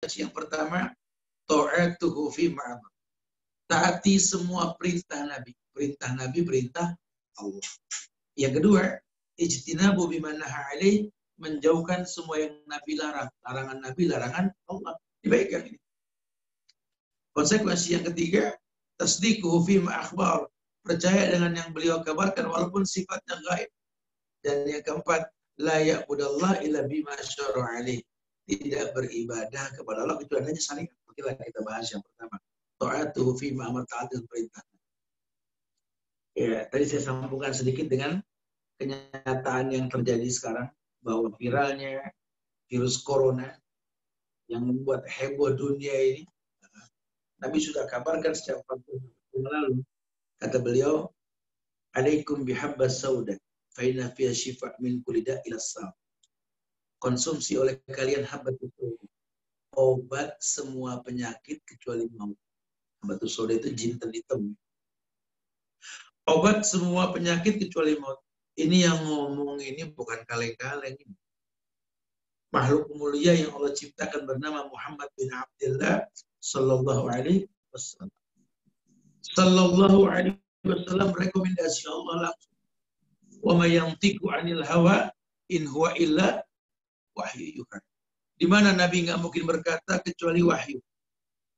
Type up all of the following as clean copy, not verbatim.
yang pertama, ta'atuhu fi ma'amar. Taati semua perintah Nabi. Perintah Nabi, perintah Allah. Yang kedua, ijtinabu bimanaha alaih, menjauhkan semua yang Nabi larang. Larangan Nabi, larangan Allah. Dibaikkan ini. Konsekuensi yang ketiga, tasdiquhu fi ma'akhbar. Percaya dengan yang beliau kabarkan walaupun sifatnya gaib. Dan yang keempat, la ya'budallah illa bima syara'a alaih. Tidak beribadah kepada Allah kecuali hanya syariat. Okelah kita bahas yang pertama. Ta'atuhu fi ma'amar, ta'atul perintah. Ya, tadi saya sambungkan sedikit dengan kenyataan yang terjadi sekarang bahwa viralnya virus corona yang membuat heboh dunia ini. Nabi sudah kabarkan sejak 40 tahun lalu. Kata beliau, alaikum bihabbas sauda fa inna fiha shifa' min kulli da'il as-sam. Konsumsi oleh kalian habbatus sauda, obat semua penyakit kecuali maut. Habbatus sauda itu jinten hitam. Obat semua penyakit kecuali maut. Ini yang ngomong ini bukan kaleng-kaleng ini. Makhluk mulia yang Allah ciptakan bernama Muhammad bin Abdullah sallallahu alaihi wasallam. Sallallahu alaihi wasallam rekomendasi Allah langsung. Wa may yantiqu 'anil hawa in huwa illa wahyu yuha. Di mana Nabi nggak mungkin berkata kecuali wahyu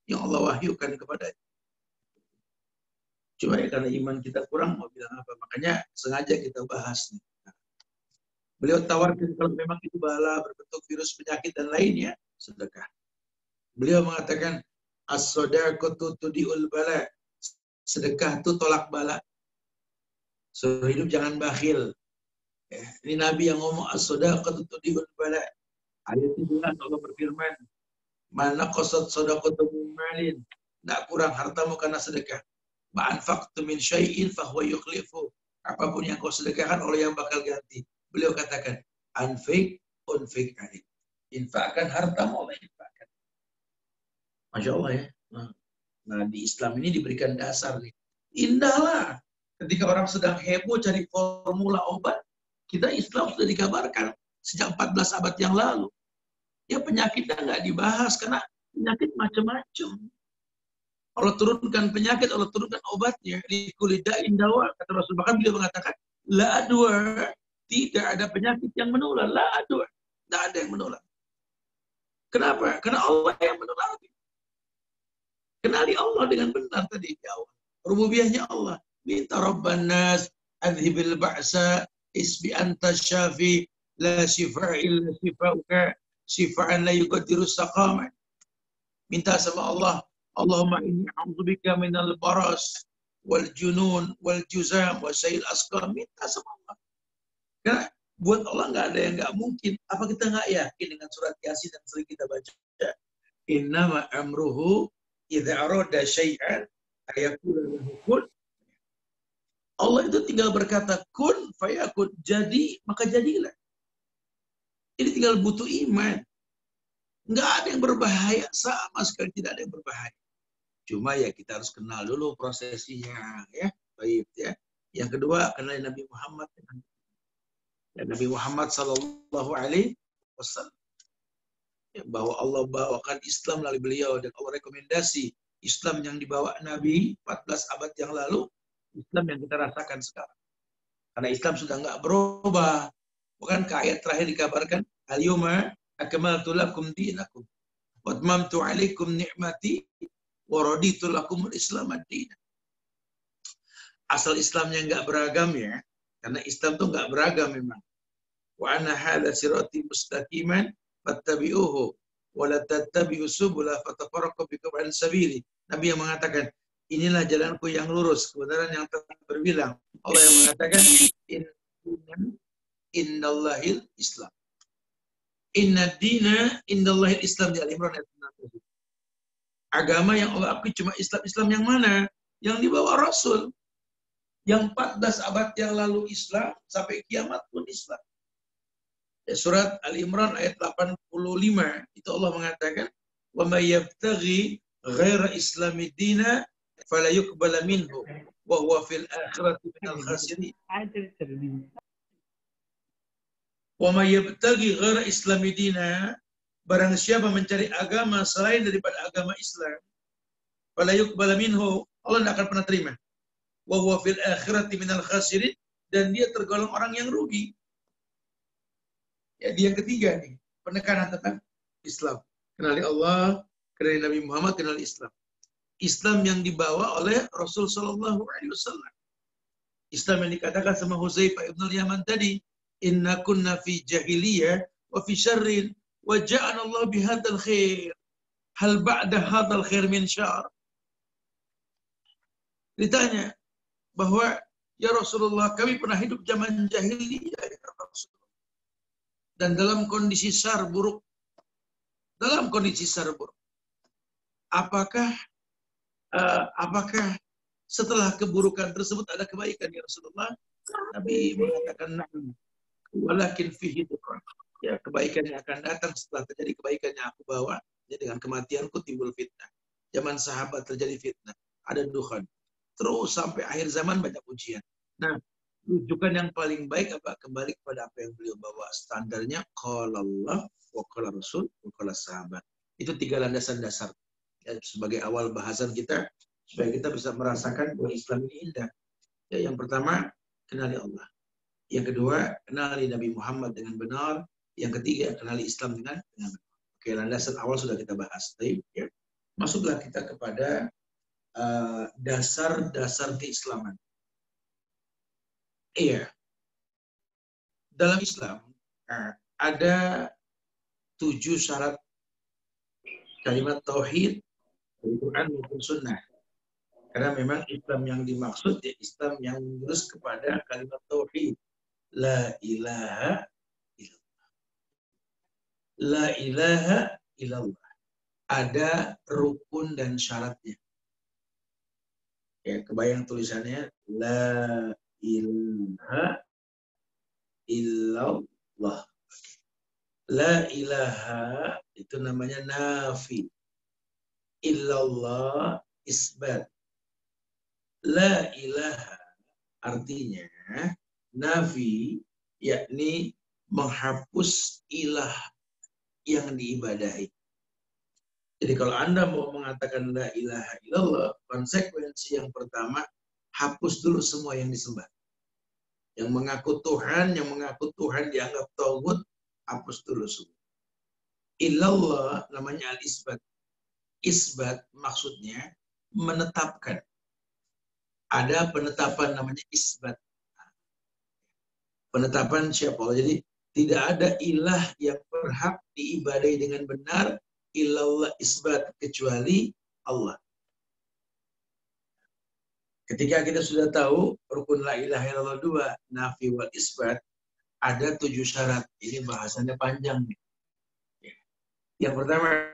yang Allah wahyukan kepadanya. Cuma ya karena iman kita kurang mau bilang apa. Makanya sengaja kita bahas nih. Beliau tawarkan kalau memang itu bala berbentuk virus penyakit dan lainnya, sedekah. Beliau mengatakan as-sadaqatu tudhi'ul bala. Sedekah itu tolak bala. Seumur hidup jangan bakhil. Ya, ini Nabi yang ngomong as-sadaqatu tudhi'ul bala. Ayat 17 Allah berfirman, "Man naqasat sadaqatu min malin." Enggak kurang hartamu karena sedekah. Ma'anfaqtu min syai'in fahuwa yukhlifu. Apapun yang kau sedekahkan oleh yang bakal ganti. Beliau katakan, anfik unfik alik. Infakkan hartamu, Allah infakkan. Masya Allah ya. Nah, di Islam ini diberikan dasar nih. Indahlah. Ketika orang sedang heboh cari formula obat, kita Islam sudah dikabarkan sejak 14 abad yang lalu. Ya penyakitnya nggak dibahas karena penyakit macam-macam. Allah turunkan penyakit, Allah turunkan obatnya. Di kulida'in dawa, kata Rasul. Bahkan beliau mengatakan, la adwa, tidak ada penyakit yang menular. La adwa, tidak ada yang menular. Kenapa? Karena Allah yang menular. Kenali Allah dengan benar tadi di awal. Rububiyahnya Allah. Minta Rabban nas, adhibil ba'sa, isbi anta syafi, la shifa' illa shifa'uka, shifa'an la yukadiru saqaman. Minta sama Allah, Allahumma inni a'udzubika minal baras wal junun wal juzam wa sayil asqam. Minta sama Allah. Karena buat Allah nggak ada yang nggak mungkin. Apa kita nggak yakin dengan surat Yasin yang sering kita baca? Innama amruhu idza arada syai'an ayaqulu lahu kun. Allah itu tinggal berkata kun fayakun, jadi maka jadilah. Ini tinggal butuh iman. Nggak ada yang berbahaya, sama sekali tidak ada yang berbahaya. Cuma ya kita harus kenal dulu prosesinya, ya. Baik, ya. Yang kedua, kenal Nabi Muhammad. Dan Nabi Muhammad sallallahu alaihi wasallam. Ya, bahwa Allah bawakan Islam melalui beliau dan Allah rekomendasi Islam yang dibawa Nabi 14 abad yang lalu, Islam yang kita rasakan sekarang. Karena Islam sudah nggak berubah. Bukan ke ayat terakhir dikabarkan, al-yawma akmaltu lakum dinakum wa atmamtu 'alaikum ni'mati wa raditu lakumul Islam ad-din. Asal Islamnya nggak beragam ya, karena Islam tuh nggak beragam memang. Wa anna hadza sirati mustaqiman fattabi'uhu wa la tattabi'us subula fatafarraqu bikum 'an sabili. Nabi yang mengatakan, inilah jalanku yang lurus, kebenaran yang terbilang. Allah yang mengatakan, innallahil Islam. Inna dina indallahil Islam di Al-Imran ayat 6. Agama yang Allah akui cuma Islam yang mana? Yang dibawa Rasul. Yang 14 abad yang lalu Islam, sampai kiamat pun Islam. Ya, surat Al-Imran ayat 85, itu Allah mengatakan, wa may yabtaghi ghaira islami dina fala yuqbala minhu wa huwa fil akhirati minal khasirin. Wa may yabtaghi ghaira islami dina, barang siapa mencari agama selain daripada agama Islam, fala yuqbal minhu, Allah tidak akan pernah terima. Wa huwa fil akhirati minal khasirin, dan dia tergolong orang yang rugi. Jadi yang ketiga nih, penekanan tentang Islam. Kenali Allah, kenali Nabi Muhammad, kenali Islam. Islam yang dibawa oleh Rasul Sallallahu Alaihi Wasallam. Islam yang dikatakan sama Huzaifah ibn al-Yaman tadi, inna kunna fi jahiliyah wa fi syarrin wa ja'ana Allah bihadzal khair. Hal ba'da hadzal khair min syar? Ditanya bahwa ya Rasulullah, kami pernah hidup zaman jahiliyah ya Rasulullah, dan dalam kondisi syar buruk. Dalam kondisi syar buruk. Apakah setelah keburukan tersebut ada kebaikan ya Rasulullah? Nabi mengatakan na'am, walakin fihi dhukran. Ya, kebaikan yang akan datang setelah terjadi kebaikan yang aku bawa. Ya, dengan kematianku timbul fitnah. Zaman sahabat terjadi fitnah, ada dukhan. Terus sampai akhir zaman banyak ujian. Nah, rujukan yang paling baik apa? Kembali kepada apa yang beliau bawa. Standarnya qala Allah wa qala Rasul wa qala sahabat. Itu 3 landasan dasar. Ya, sebagai awal bahasan kita, supaya kita bisa merasakan bahwa Islam ini indah. Ya, yang pertama, kenali Allah. Yang kedua, kenali Nabi Muhammad dengan benar. Yang ketiga, kenali Islam dengan benar. Oke, landasan awal sudah kita bahas. Ya. Masuklah kita kepada dasar-dasar keislaman. Iya. Dalam Islam, ada 7 syarat kalimat tauhid, Al-Quran maupun Sunnah. Karena memang Islam yang dimaksud ya Islam yang lurus kepada kalimat tauhid. La ilaha illallah. La ilaha illallah. Ada rukun dan syaratnya. Ya, kebayang tulisannya la ilaha illallah. La ilaha itu namanya nafi. Illallah isbat. La ilaha artinya nafi, yakni menghapus ilah yang diibadahi. Jadi kalau Anda mau mengatakan la ilaha illallah, konsekuensi yang pertama, hapus dulu semua yang disembah. Yang mengaku Tuhan dianggap tauhid, hapus dulu semua. Illallah namanya al-isbat. Isbat maksudnya menetapkan. Ada penetapan namanya isbat. Penetapan siapa Allah. Jadi tidak ada ilah yang berhak diibadahi dengan benar illallah isbat, kecuali Allah. Ketika kita sudah tahu rukun la ilaha illallah 2, nafi wal isbat, ada 7 syarat. Ini bahasannya panjang. Yang pertama,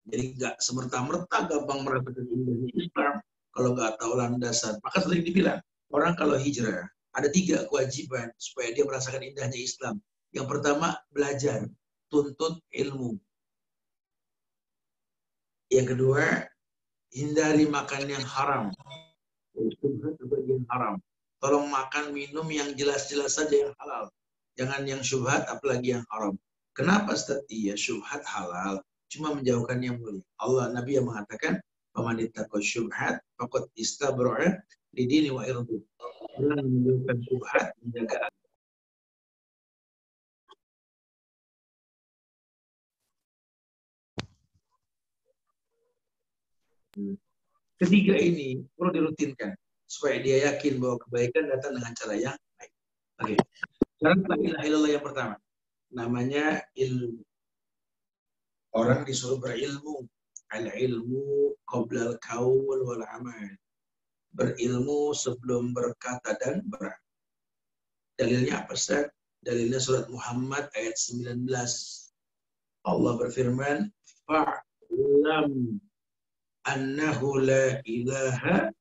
jadi nggak semerta-merta gampang merasakan indahnya Islam kalau nggak tahu landasan. Maka sering dibilang, orang kalau hijrah, ada 3 kewajiban supaya dia merasakan indahnya Islam. Yang pertama, belajar, tuntut ilmu. Yang kedua, hindari makan yang haram. Syubhat bagian haram. Tolong makan minum yang jelas-jelas saja yang halal. Jangan yang syubhat, apalagi yang haram. Kenapa Ustaz? Iya, syubhat halal. Cuma menjauhkan yang mulia. Allah, Nabi yang mengatakan, "Faman ittaqa syubhat faqad istabra'a lidini wa irdi." Jangan menjauhkan syubhat, menjaga. Ketiga ini perlu dirutinkan supaya dia yakin bahwa kebaikan datang dengan cara yang baik. Oke. Syarat la ilaha illallah yang pertama, namanya ilmu. Orang disuruh berilmu. Al-ilmu qabla al-qaul wal amal. Berilmu sebelum berkata dan beramal. Dalilnya apa, Ustaz? Dalilnya surat Muhammad ayat 19. Allah berfirman, fa'lam annahu la ilaha.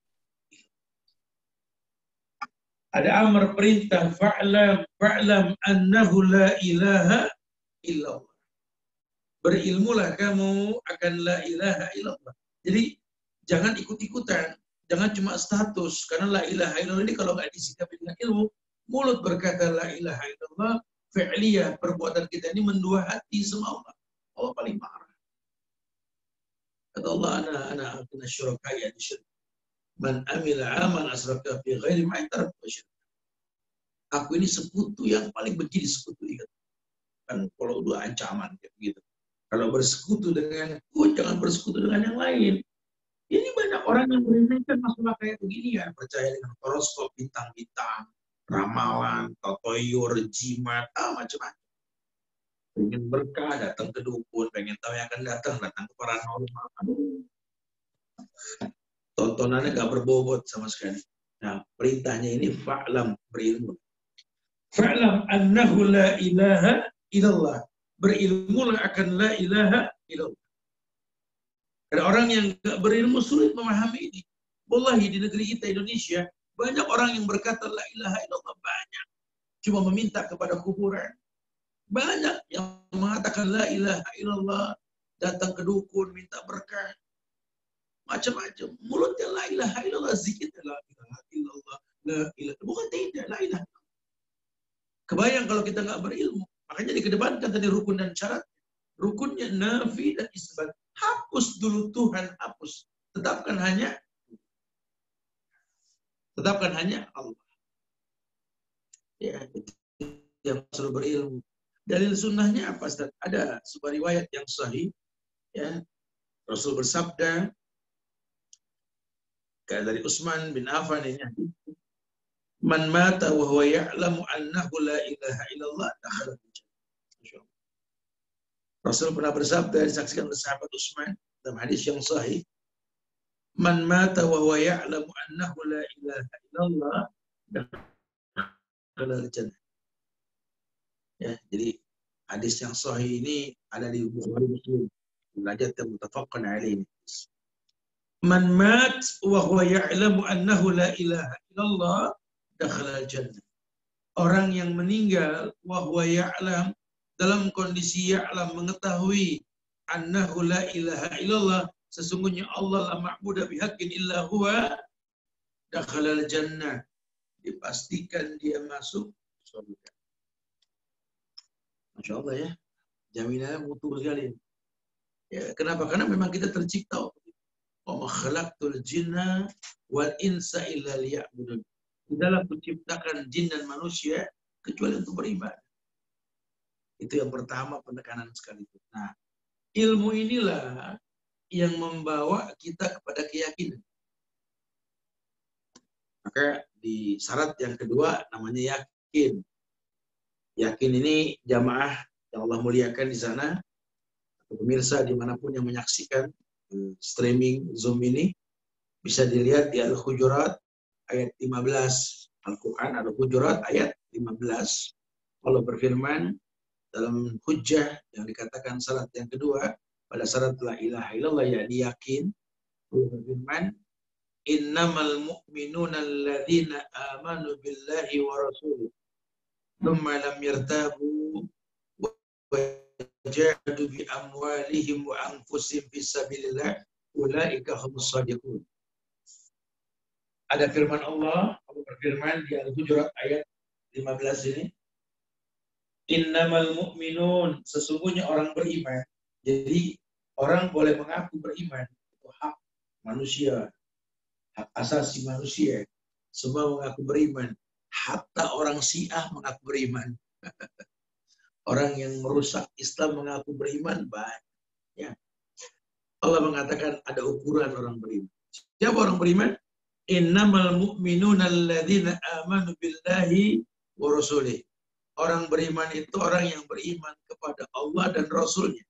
Ada amar perintah, fa'lam annahu la ilaha illallah. Berilmulah kamu akan la ilaha illallah. Jadi jangan ikut-ikutan, jangan cuma status. Karena la ilaha illallah ini kalau nggak disikapi dengan ilmu, mulut berkata la ilaha illallah, fi'liyah, perbuatan kita ini mendua hati sama Allah. Allah paling marah. Kata Allah, ana akuna syurakai syirik. Man amila aman asraka fi ghairi ma taraktu syirik. Aku ini sekutu yang paling benci disekutu. Kan kalau udah ancaman kayak gitu. Kalau bersekutu denganku, jangan bersekutu dengan yang lain. Ini banyak orang yang meremehkan masalah kayak begini ya, percaya dengan horoskop, bintang-bintang, ramalan, totoyor, jimat, macam-macam. Pengen berkah, datang ke dukun, pengen tahu yang akan datang ke paranormal. Aduh. Tontonannya gak berbobot sama sekali. Nah, perintahnya ini fa'lam, berilmu. Fa'lam annahu la ilaha illallah. Berilmulah akan la ilaha illallah. Karena orang yang gak berilmu sulit memahami ini. Wallahi di negeri kita Indonesia, banyak orang yang berkata la ilaha illallah, banyak. Cuma meminta kepada kuburan. Banyak yang mengatakan la ilaha illallah, datang ke dukun, minta berkah. Macam-macam. Mulutnya la ilaha illallah, zikirnya la ilaha illallah, la ilaha. Bukan tidak, la ilaha. Kebayang kalau kita nggak berilmu. Makanya dikedepankan tadi rukun dan syarat. Rukunnya nafi dan isbat. Hapus dulu Tuhan, hapus. Tetapkan hanya Allah. Ya, itu yang perlu berilmu. Dalil sunnahnya apa, Ustaz? Ada sebuah riwayat yang sahih. Ya, Rasul bersabda, kayak dari Utsman bin Affan ini, man mata wa huwa ya'lamu annahu la ilaha illallah dakhala al-jannah. Rasul pernah bersabda, disaksikan oleh sahabat Utsman dalam hadis yang sahih, man mata wa huwa ya'lamu annahu la ilaha illallah dakhala al-jannah. Ya, jadi hadis yang sahih ini ada di Bukhari Muslim. Belajar muttafaqun alaihi. Man mat wa huwa ya'lamu annahu la ilaha illallah dakhala al-jannah. Orang yang meninggal wa huwa ya'lam, dalam kondisi ya'lam, mengetahui annahu la ilaha illallah, sesungguhnya Allah la ma'budu bihaqqin illa huwa dakhala al-jannah. Dipastikan dia masuk surga. Masya Allah ya, jaminannya mutu sekali. Ya, kenapa? Karena memang kita tercipta. Wa ma khalaqtul jinna wal insa illa liya'budun. Tidaklah kuciptakan jin dan manusia kecuali untuk beribadah. Itu yang pertama, penekanan sekali. Nah, ilmu inilah yang membawa kita kepada keyakinan. Maka di syarat yang kedua namanya yakin. Yakin ini jamaah yang Allah muliakan di sana, pemirsa dimanapun yang menyaksikan streaming Zoom ini, bisa dilihat di Al-Hujurat ayat 15. Al-Quran Al-Hujurat ayat 15. Allah berfirman dalam hujjah yang dikatakan syarat yang kedua, pada syarat la ilaha illallah, yakni yakin. Allah berfirman, innamal mu'minuna alladzina amanu billahi wa rasulih thumma lam yartabu wa jahadu bi amwalihim wa anfusihim fisabilillah ulaika humus shadiqun. Ada firman Allah berfirman di Al-Hujurat ayat 15 ini, innamal mu'minun, sesungguhnya orang beriman. Jadi orang boleh mengaku beriman, itu hak manusia, hak asasi manusia. Semua mengaku beriman. Hatta orang Syiah mengaku beriman. Orang yang merusak Islam mengaku beriman, banyak. Ya. Allah mengatakan ada ukuran orang beriman. Siapa orang beriman? Innamal mu'minuna alladzina amanu billahi wa rasulih. Orang beriman itu orang yang beriman kepada Allah dan Rasulnya.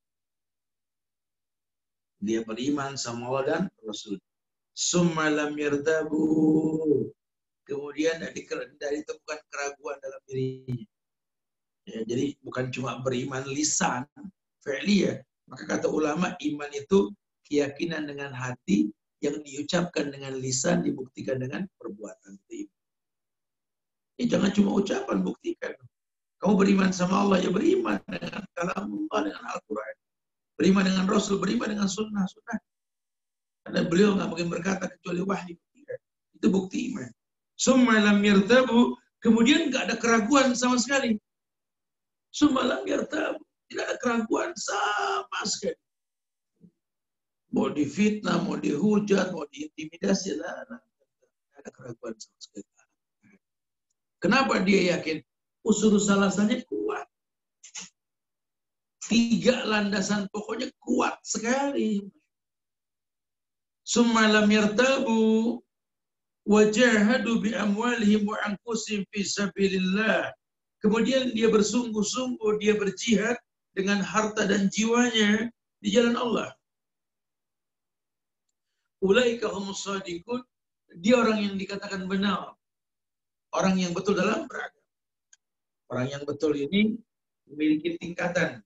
Dia beriman sama Allah dan Rasul. Summa lam yardabu. Kemudian dari ditemukan keraguan dalam dirinya. Ya, jadi bukan cuma beriman lisan, fi'liyah. Maka kata ulama, iman itu keyakinan dengan hati yang diucapkan dengan lisan, dibuktikan dengan perbuatan. Jangan cuma ucapan, buktikan. Kamu beriman sama Allah, ya beriman dengan kalam Allah, dengan Al-Quran. Beriman dengan Rasul, beriman dengan sunnah. Karena beliau nggak mungkin berkata kecuali wahyu. Itu bukti iman. Summa lam yartabu, kemudian nggak ada keraguan sama sekali. Semalam yartab, tidak ada keraguan sama sekali. Mau difitnah, mau dihujat, mau diintimidasi, tidak ada keraguan sama sekali. Kenapa dia yakin? Unsur salasannya kuat. 3 landasan pokoknya kuat sekali. Semalam yartabu wajahadu bi amwalihim wa anfusihim fi sabilillah. Kemudian dia bersungguh-sungguh, dia berjihad dengan harta dan jiwanya di jalan Allah. Ulaika humus shadiqun, dia orang yang dikatakan benar. Orang yang betul dalam beragama. Orang yang betul ini memiliki tingkatan.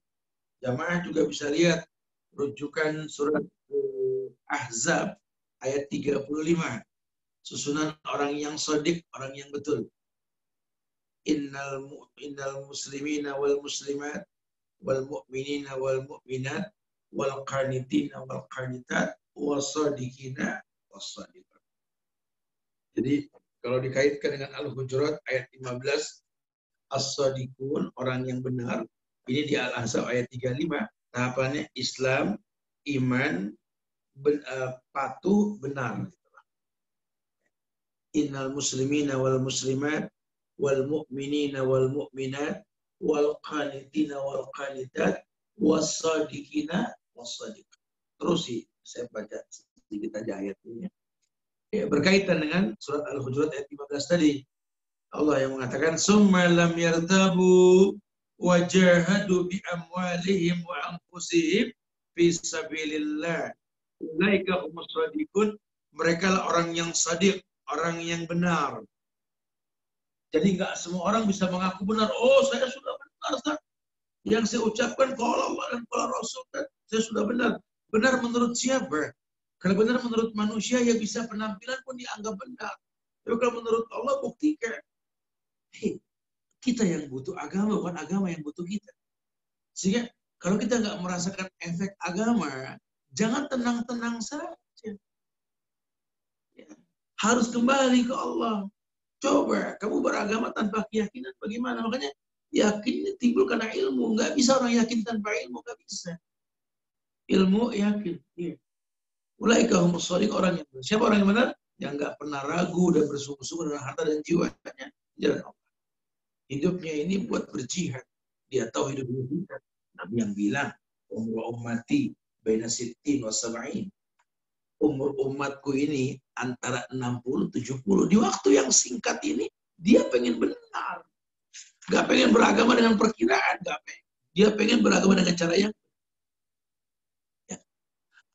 Jamaah juga bisa lihat rujukan surat Ahzab ayat 35. Susunan orang yang shadiq, orang yang betul. Innal muslimina wal muslimat wal mu'minina wal mu'minat wal qanitina wal qanitat wasadiqina wasadiqat. Jadi kalau dikaitkan dengan Al-Hujurat ayat 15, as-sadiqun, orang yang benar. Ini di Al-Ahzab ayat 35, tahapannya Islam, iman, patuh, benar. Innal muslimina wal muslimat wal mu'minina wal mu'minat wal qanitina wal qanitat was-sadiqina was-sadiqat. Terus sih, saya baca sedikit aja ayat ini. Ya, berkaitan dengan surat Al-Hujurat ayat 15 tadi. Allah yang mengatakan summa lam yartabu wajahadu bi amwalihim wa anfusihim fi sabilillah. Ulaika humus shadiqun, mereka lah orang yang shadiq, orang yang benar. Jadi enggak semua orang bisa mengaku benar. Oh, saya sudah benar, Ustaz. Yang saya ucapkan qala Allah dan qala Rasul, saya sudah benar. Benar menurut siapa? Kalau benar menurut manusia, ya bisa penampilan pun dianggap benar. Tapi kalau menurut Allah, buktikan. Hei, kita yang butuh agama, bukan agama yang butuh kita. Sehingga kalau kita nggak merasakan efek agama, jangan tenang-tenang saja. Ya. Harus kembali ke Allah. Coba, kamu beragama tanpa keyakinan bagaimana? Makanya yakin timbul karena ilmu. Nggak bisa orang yakin tanpa ilmu, nggak bisa. Ilmu yakin. Ya. Ulaika humus shadiqun, orang yang benar. Siapa orang yang benar? Yang nggak pernah ragu dan bersungguh-sungguh dengan harta dan jiwanya jalan Allah. Hidupnya ini buat berjihad. Dia tahu hidup kita. Nabi yang bilang, umur ummati baina sittin wa sab'in. Umur umatku ini antara 60-70. Di waktu yang singkat ini, dia pengen benar. Gak pengen beragama dengan perkiraan. Gak pengen. Dia pengen beragama dengan cara yang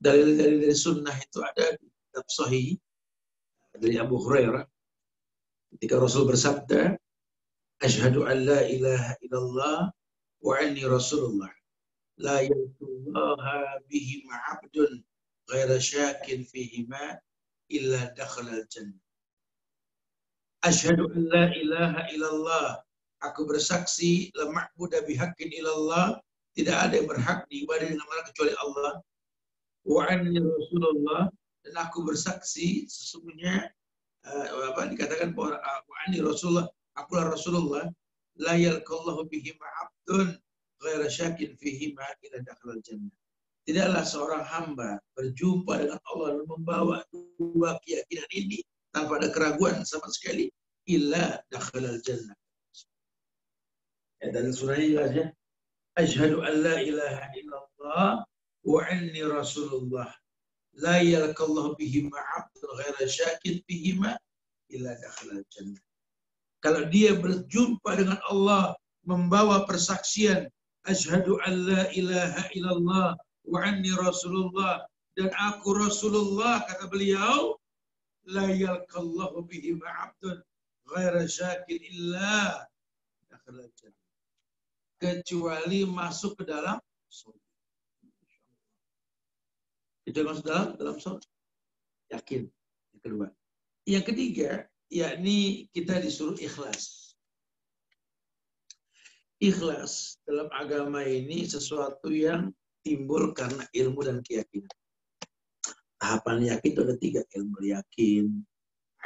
dari sunnah itu ada di kitab Sahih dari Abu Hurairah ketika Rasul bersabda, asyhadu an la ilaha illallah wa anni rasulullah la yaltullaha bihi ma'abdun ghaira syakin fihima illa dakhalal jannah. Asyhadu an la ilaha illallah, aku bersaksi la ma'budu bihaqqin illallah, tidak ada yang berhak diibadahi dengan benar kecuali Allah. Wa anni rasulullah, dan aku bersaksi sesungguhnya dikatakan bahwa wa anni rasulullah, akulah Rasulullah, la yalqallahu bihi ma'abdun ghaira syakin fihi ma ila dakhalal jannah. Tidaklah seorang hamba berjumpa dengan Allah dan membawa dua keyakinan ini tanpa ada keraguan sama sekali, illa dakhalal jannah. Ya, dan surahnya jelas ya. Asyhadu an la ilaha illallah wa anni rasulullah la yalqallahu bihi ma'abdun ghaira syakin fihi ma illa dakhalal jannah. Kalau dia berjumpa dengan Allah membawa persaksian asyhadu an la ilaha illallah wa anni rasulullah, dan aku Rasulullah, kata beliau, la yalqallahu bihi ma'abdun ghaira syakin illa dakhalal jannah, kecuali masuk ke dalam surga. Itu masuk dalam surga. Yakin. Yang kedua. Yang ketiga, yakni kita disuruh ikhlas. Ikhlas dalam agama ini sesuatu yang timbul karena ilmu dan keyakinan. Tahapan yakin itu ada 3. Ilmu yakin,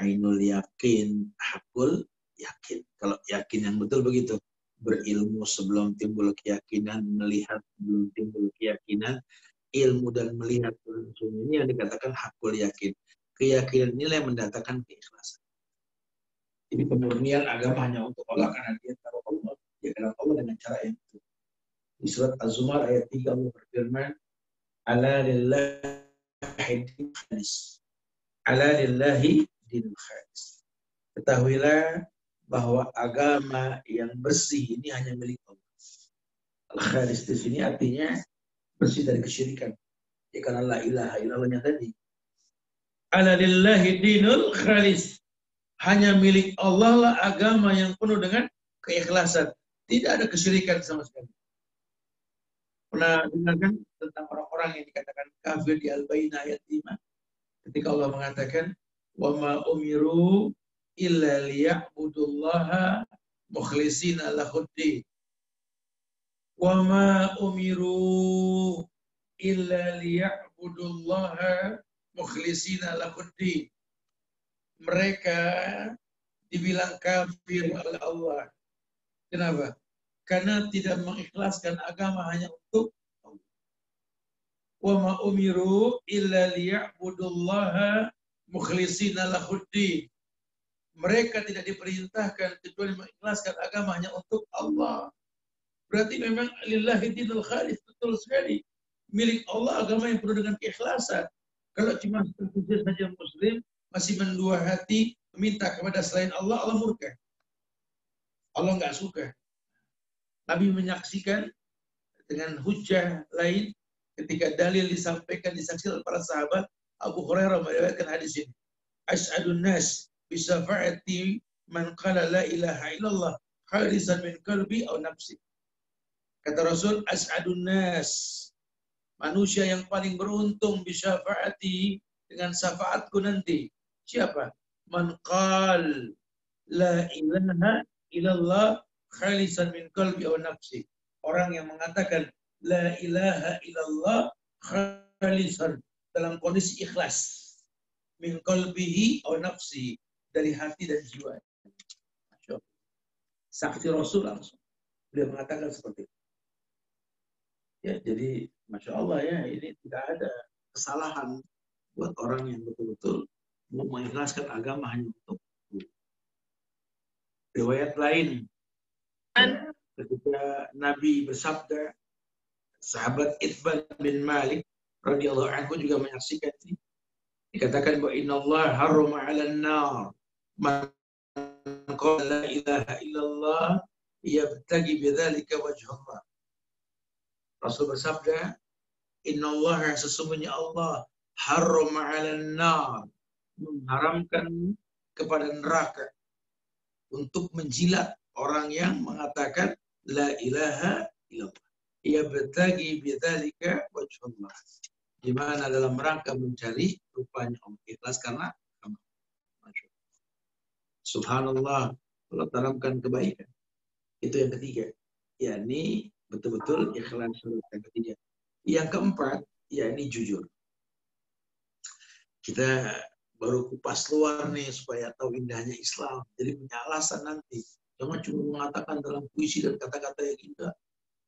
ainul yakin, hakul yakin. Kalau yakin yang betul begitu. berilmu sebelum timbul keyakinan, melihat sebelum timbul keyakinan, ilmu dan melihat langsung ini yang dikatakan hakul yakin. Keyakinan inilah yang mendatangkan keikhlasan. Jadi pemurnian agama hanya untuk Allah karena dia tahu Allah, dia kenal Allah dengan cara yang itu. Di surat Az-Zumar ayat 3 Allah berfirman, "Ala lillahi dinul khalis." Ala lillahi dinul khalis. Ketahuilah bahwa agama yang bersih ini hanya milik Allah. Al-khalis di sini artinya bersih dari kesyirikan. Ya karena la ilaha illallahnya tadi. Ala lillahi dinul khalis. Hanya milik Allah lah agama yang penuh dengan keikhlasan. Tidak ada kesyirikan sama sekali. Pernah dengar kan tentang orang-orang yang dikatakan kafir di Al-Bayyinah ayat 5? Ketika Allah mengatakan, wa ma umiru illa liya'budullaha mukhlishina lahuddin. Wa ma umiru illa liya'budullaha mukhlishina lahuddin. Mereka dibilang kafir oleh Allah. Kenapa? Karena tidak mengikhlaskan agama hanya untuk Allah. Wa ma umiru illa liya'budullaha mukhlishina lahuddin. Mereka tidak diperintahkan kecuali mengikhlaskan agama hanya untuk Allah. Berarti memang lillahi dinul khalis, betul sekali. Milik Allah agama yang penuh dengan keikhlasan. Kalau cuma terkhusus saja muslim, masih mendua hati, meminta kepada selain Allah, Allah murka. Allah nggak suka. Nabi menyaksikan dengan hujah lain ketika dalil disampaikan disaksikan oleh para sahabat. Abu Hurairah meriwayatkan hadis ini. As'adun nas bisafa'ati man qala la ilaha illallah khalisan min qalbi aw nafsi. Kata Rasul, as'adun nas, manusia yang paling beruntung bisafa'ati, dengan syafaatku nanti. Siapa? Man qal la ilaha illallah khalisan min qalbi aw nafsi. Orang yang mengatakan la ilaha illallah khalisan, dalam kondisi ikhlas, min qalbihi aw nafsi, dari hati dan jiwa. Saksi Rasul langsung. Beliau mengatakan seperti itu. Ya, jadi Masya Allah ya, ini tidak ada kesalahan buat orang yang betul-betul mau mengikhlaskan agama hanya untuk riwayat lain. Ketika Nabi bersabda, sahabat Itban bin Malik radhiyallahu anhu juga menyaksikan ini. Dikatakan bahwa innallaha harrama 'alan nar man qala la ilaha illallah yabtaghi bidzalika wajha Allah. Rasul bersabda, innallaha, sesungguhnya Allah, harrama 'alan nar, mengharamkan kepada neraka untuk menjilat orang yang mengatakan la ilaha illallah. Yabtaghi bidzalika wajha Allah. Di mana dalam rangka mencari rupanya Allah, ikhlas karena Allah. Subhanallah, Allah tanamkan kebaikan. Itu yang ketiga. Yakni betul-betul ikhlas yang ketiga. Yang keempat, yakni jujur. Kita baru kupas luar nih supaya tahu indahnya Islam. Jadi punya alasan nanti. Jangan cuma mengatakan dalam puisi dan kata-kata yang indah,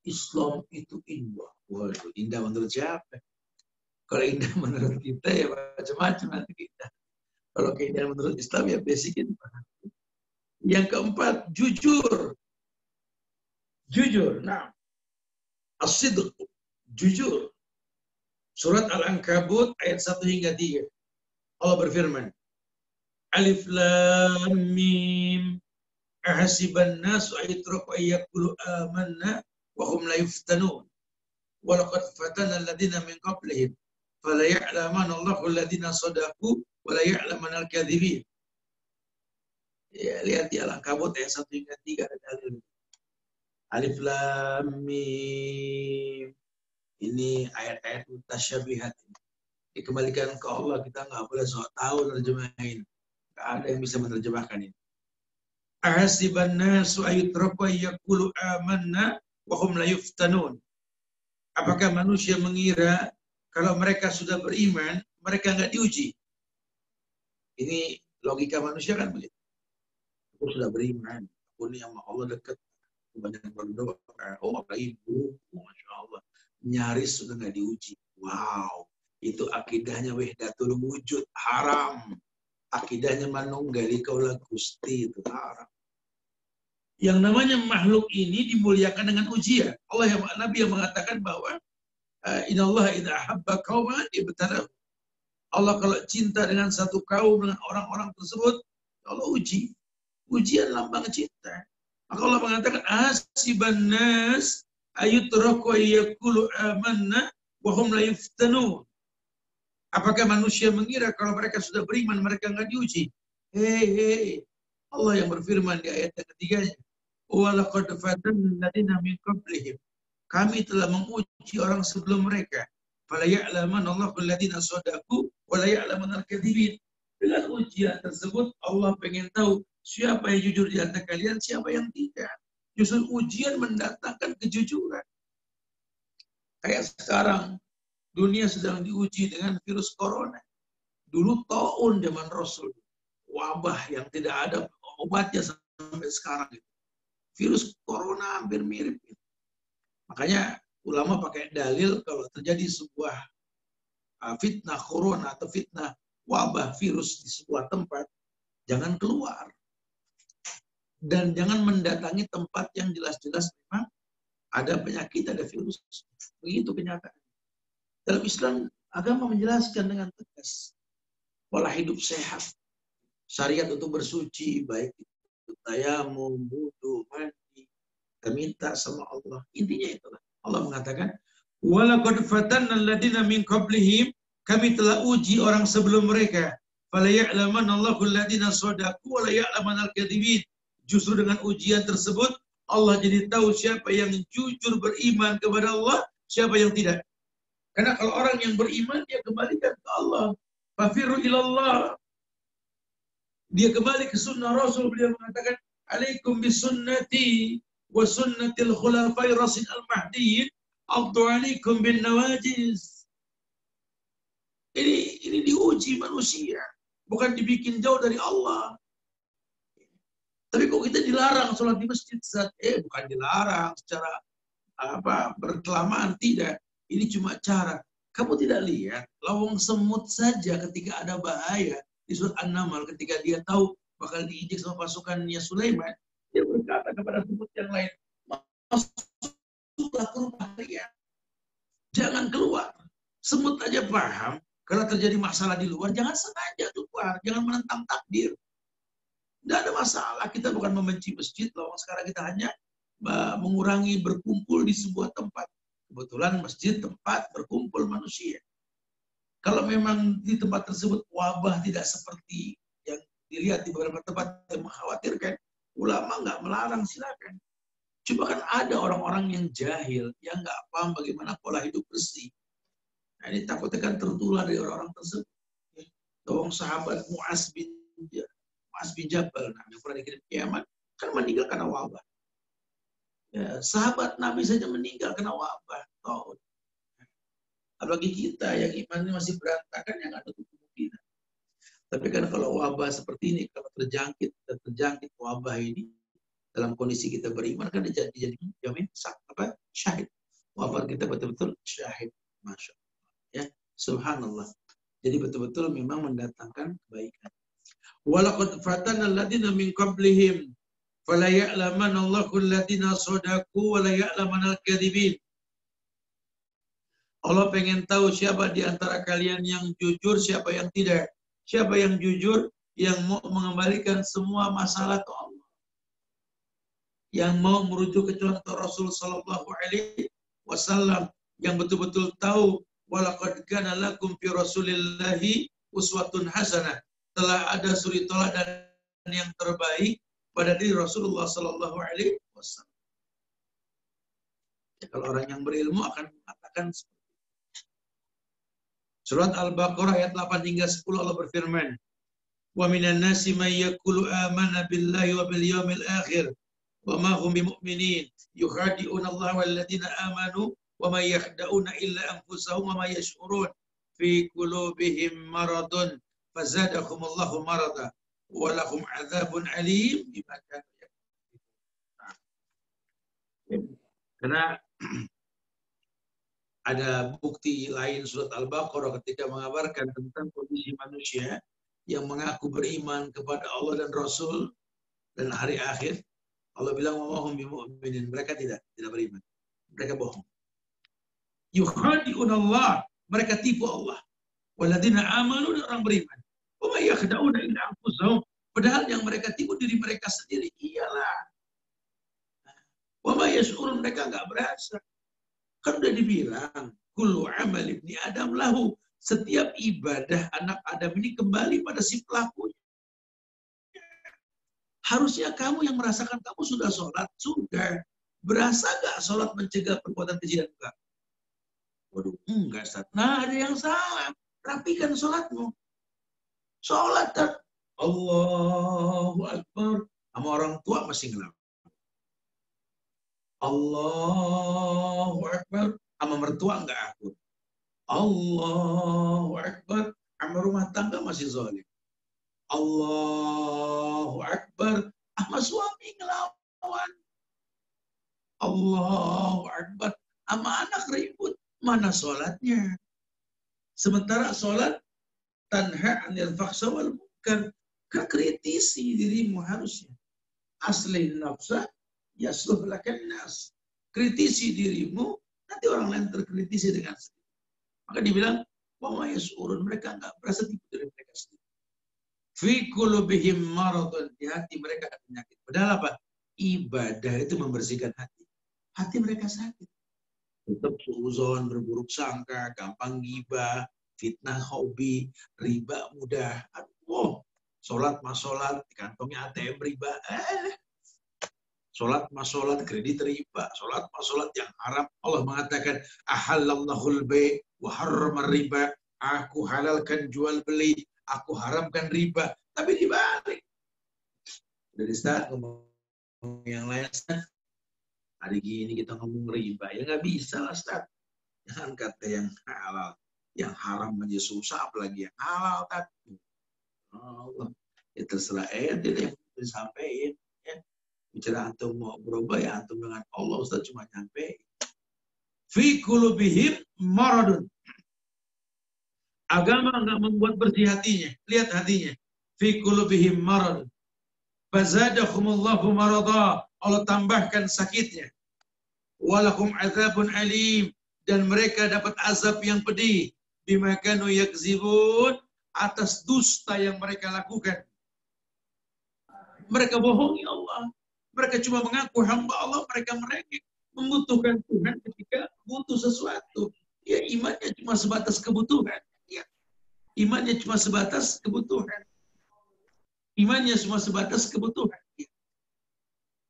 Islam itu indah. Waduh, indah menurut siapa? Kalau indah menurut kita ya macam-macam nanti kita. Kalau keindahan menurut Islam ya basic itu. Yang keempat, jujur. Jujur. Nah, as-sidq, jujur. Surat Al-Ankabut ayat 1 hingga 3. Allah berfirman, Alif Lam Mim, ahasiban nasu ayyatraku ayyaqulu amanna wa hum la yuftanun. Wa laqad fatana alladziina min qablihim fala ya'lamanna Allahu alladziina shadaqu wa la ya'lamanna al-kadzibin. Ya, lihat di Al-Ankabut ayat 1 hingga 3 ada dalil. Alif Lam Mim. Ini ayat-ayat mutasyabihat. Dikembalikan ke Allah, kita nggak boleh sok tahu nerjemahin. Nggak ada yang bisa menerjemahkan ini. Ahasiban nasu ayyutraku yaqulu amanna wa hum la yuftanun. Apakah manusia mengira kalau mereka sudah beriman, mereka nggak diuji? Ini logika manusia kan begitu. Aku sudah beriman, aku ini sama Allah dekat, aku banyak berdoa. Oh, ibu, masya Allah, nyaris sudah nggak diuji. Wow, itu akidahnya wahdatul wujud, haram. Akidahnya manunggali kaulah Gusti, itu haram. Yang namanya makhluk ini dimuliakan dengan ujian. Nabi yang mengatakan bahwa innallaha idza ahabba qauman ibtalahu. Allah kalau cinta dengan satu kaum, dengan orang-orang tersebut, Allah uji. Ujian lambang cinta. Maka Allah mengatakan asiban nas ayutraku yaqulu amanna wa hum la yuftanun. Apakah manusia mengira kalau mereka sudah beriman mereka enggak diuji? Hei. Allah yang berfirman di ayat yang ketiganya. Wa laqad fatanna alladziina min qablihim. Kami telah menguji orang sebelum mereka. Fala ya'lamanna Allahu alladziina shadaqu wa la ya'lamanna al-kadzibin. Dengan ujian tersebut Allah pengen tahu siapa yang jujur di antara kalian, siapa yang tidak. Justru ujian mendatangkan kejujuran. Kayak sekarang dunia sedang diuji dengan virus corona. Dulu taun zaman Rasul, wabah yang tidak ada obatnya sampai sekarang. Virus corona hampir mirip. Makanya ulama pakai dalil kalau terjadi sebuah fitnah corona atau fitnah wabah virus di sebuah tempat, jangan keluar. Dan jangan mendatangi tempat yang jelas-jelas memang ada penyakit, ada virus. Begitu kenyataan. Dalam Islam, agama menjelaskan dengan tegas pola hidup sehat. Syariat untuk bersuci, baik itu tayamum, wudu, mandi. Kita minta sama Allah. Intinya itulah. Allah mengatakan, "Walaqad fatanna alladziina min qablihim." Kami telah uji orang sebelum mereka. "Fala ya'lamanna Allahu alladziina shadaqu wa la ya'lamanna al-kadzibin." Justru dengan ujian tersebut, Allah jadi tahu siapa yang jujur beriman kepada Allah, siapa yang tidak. Karena kalau orang yang beriman, dia kembalikan ke Allah. Fafirru ilallah. Dia kembali ke sunnah Rasul. Beliau mengatakan, "Alaikum bisunnati wa sunnatil khulafai rasid al-mahdiyin. Abdu alaikum bin nawajiz." Ini diuji manusia. Bukan dibikin jauh dari Allah. Tapi kok kita dilarang sholat di masjid? Bukan dilarang secara berkelamaan, tidak. Ini cuma cara. Kamu tidak lihat, lawang semut saja ketika ada bahaya di surat An-Naml, ketika dia tahu bakal diinjak sama pasukannya Sulaiman, dia berkata kepada semut yang lain, masuklah ke rumah kalian. Jangan keluar. Semut aja paham, kalau terjadi masalah di luar, jangan sengaja keluar. Jangan menentang takdir. Tidak ada masalah, kita bukan membenci masjid, lawang sekarang kita hanya mengurangi berkumpul di sebuah tempat. Kebetulan masjid tempat berkumpul manusia. Kalau memang di tempat tersebut wabah tidak seperti yang dilihat di beberapa tempat yang mengkhawatirkan, ulama nggak melarang, silakan. Cuma kan ada orang-orang yang jahil, yang nggak paham bagaimana pola hidup bersih. Nah, ini takutnya kan tertular dari orang-orang tersebut. Tolong sahabat Mu'az bin Jabal, yang pernah dikirim ke Yaman, kan meninggal karena wabah. Ya, sahabat Nabi saja meninggal karena wabah. Apalagi kita yang imannya masih berantakan, yang ada kemungkinan. Tapi kan kalau wabah seperti ini, kalau terjangkit wabah ini, dalam kondisi kita beriman, kan dijamin syahid. Wabah kita betul-betul syahid. Masya Allah. Ya, subhanallah. Jadi betul-betul memang mendatangkan kebaikan. Walaqad fatanna alladziina min qablihim fala ya'lamanna Allahu alladziina shadaqu wa la ya'lamanna al-kadzibin. Allah pengen tahu siapa di antara kalian yang jujur, siapa yang tidak. Siapa yang jujur, yang mau mengembalikan semua masalah ke Allah. Yang mau merujuk ke contoh Rasul sallallahu alaihi wasallam, yang betul-betul tahu walaqad kana lakum fi Rasulillahi uswatun hasanah. Telah ada suri teladan yang terbaik pada diri Rasulullah sallallahu alaihi wasallam. Ya, kalau orang yang berilmu akan mengatakan seperti itu. Surat Al-Baqarah ayat 8 hingga 10 Allah berfirman, "Wa minan nasi may yaqulu amanna billahi wa bil yaumil akhir wa ma hum bimu'minin yukhadi'una Allah wal ladzina amanu wa may yakhda'una illa anfusahum wa ma yash'urun fi qulubihim maradun fazadakumullahu marada wa lahum adzabun alim bima kanu yakdzibun." Karena ada bukti lain surat Al-Baqarah ketika mengabarkan tentang kondisi manusia yang mengaku beriman kepada Allah dan Rasul dan hari akhir. Allah bilang wahum bimu'minin, mereka tidak beriman. Mereka bohong. Yukhadi'un Allah, mereka tipu Allah. Waladina amanu, dan orang beriman. Wa may yakhda'una illa anfusahum, padahal yang mereka tipu diri mereka sendiri. Iyalah. Wa may yash'urun, mereka enggak berasa. Kan udah dibilang, kullu amal ibni Adam lahu, setiap ibadah anak Adam ini kembali pada si pelakunya. Harusnya kamu yang merasakan kamu sudah sholat, sudah. Berasa gak sholat mencegah perbuatan keji dan enggak? Waduh, enggak, Ustaz. Nah, ada yang salah. Rapikan sholatmu. Sholat kan. Allahu Akbar. Sama orang tua masih ngelap. Allahu Akbar. Sama mertua enggak akur. Allahu Akbar. Sama rumah tangga masih zalim. Allahu Akbar. Sama suami ngelawan. Allahu Akbar. Sama anak ribut. Mana sholatnya? Sementara sholat tanha anil fakhsha wal munkar. Kritisi dirimu harusnya. Aslih nafsa yasluh lakan nas. Kritisi dirimu, nanti orang lain terkritisi dengan sendiri. Maka dibilang, wa ma yash'urun, mereka enggak berasa tipu dari mereka sendiri. Fi qulubihim maradun, di hati mereka ada penyakit. Padahal apa? Ibadah itu membersihkan hati. Hati mereka sakit. Tetap suuzon, berburuk sangka, gampang gibah, fitnah hobi, riba mudah. Aduh, sholat mas sholat, kantongnya ATM riba. Sholat mas sholat, kredit riba. Sholat mas sholat yang haram. Allah mengatakan, ahallallahul bay' wa harramar riba. Aku halalkan jual beli, aku haramkan riba. Tapi dibalik. Dari saat ngomong yang lain, hari gini kita ngomong riba. Ya nggak bisa lah, Ustaz. Jangan kata yang halal. Yang haram aja susah, apalagi yang halal. Allah. Ya terserah dia yang disampaikan. Ya. Bicara antum mau berubah, ya antum dengan Allah. Ustaz cuma nyampe. Fi qulubihim maradun. Agama nggak membuat bersih hatinya. Lihat hatinya. Fi qulubihim maradun. Fazadahumullahu marada. Allah tambahkan sakitnya. Walakum azabun alim. Dan mereka dapat azab yang pedih. Bima kanu yakzibun. Atas dusta yang mereka lakukan. Mereka bohongi Allah. Mereka cuma mengaku hamba Allah. Mereka merengek. Membutuhkan Tuhan ketika butuh sesuatu. Ya imannya cuma sebatas kebutuhan. Ya. Imannya cuma sebatas kebutuhan. Imannya cuma sebatas kebutuhan. Ya.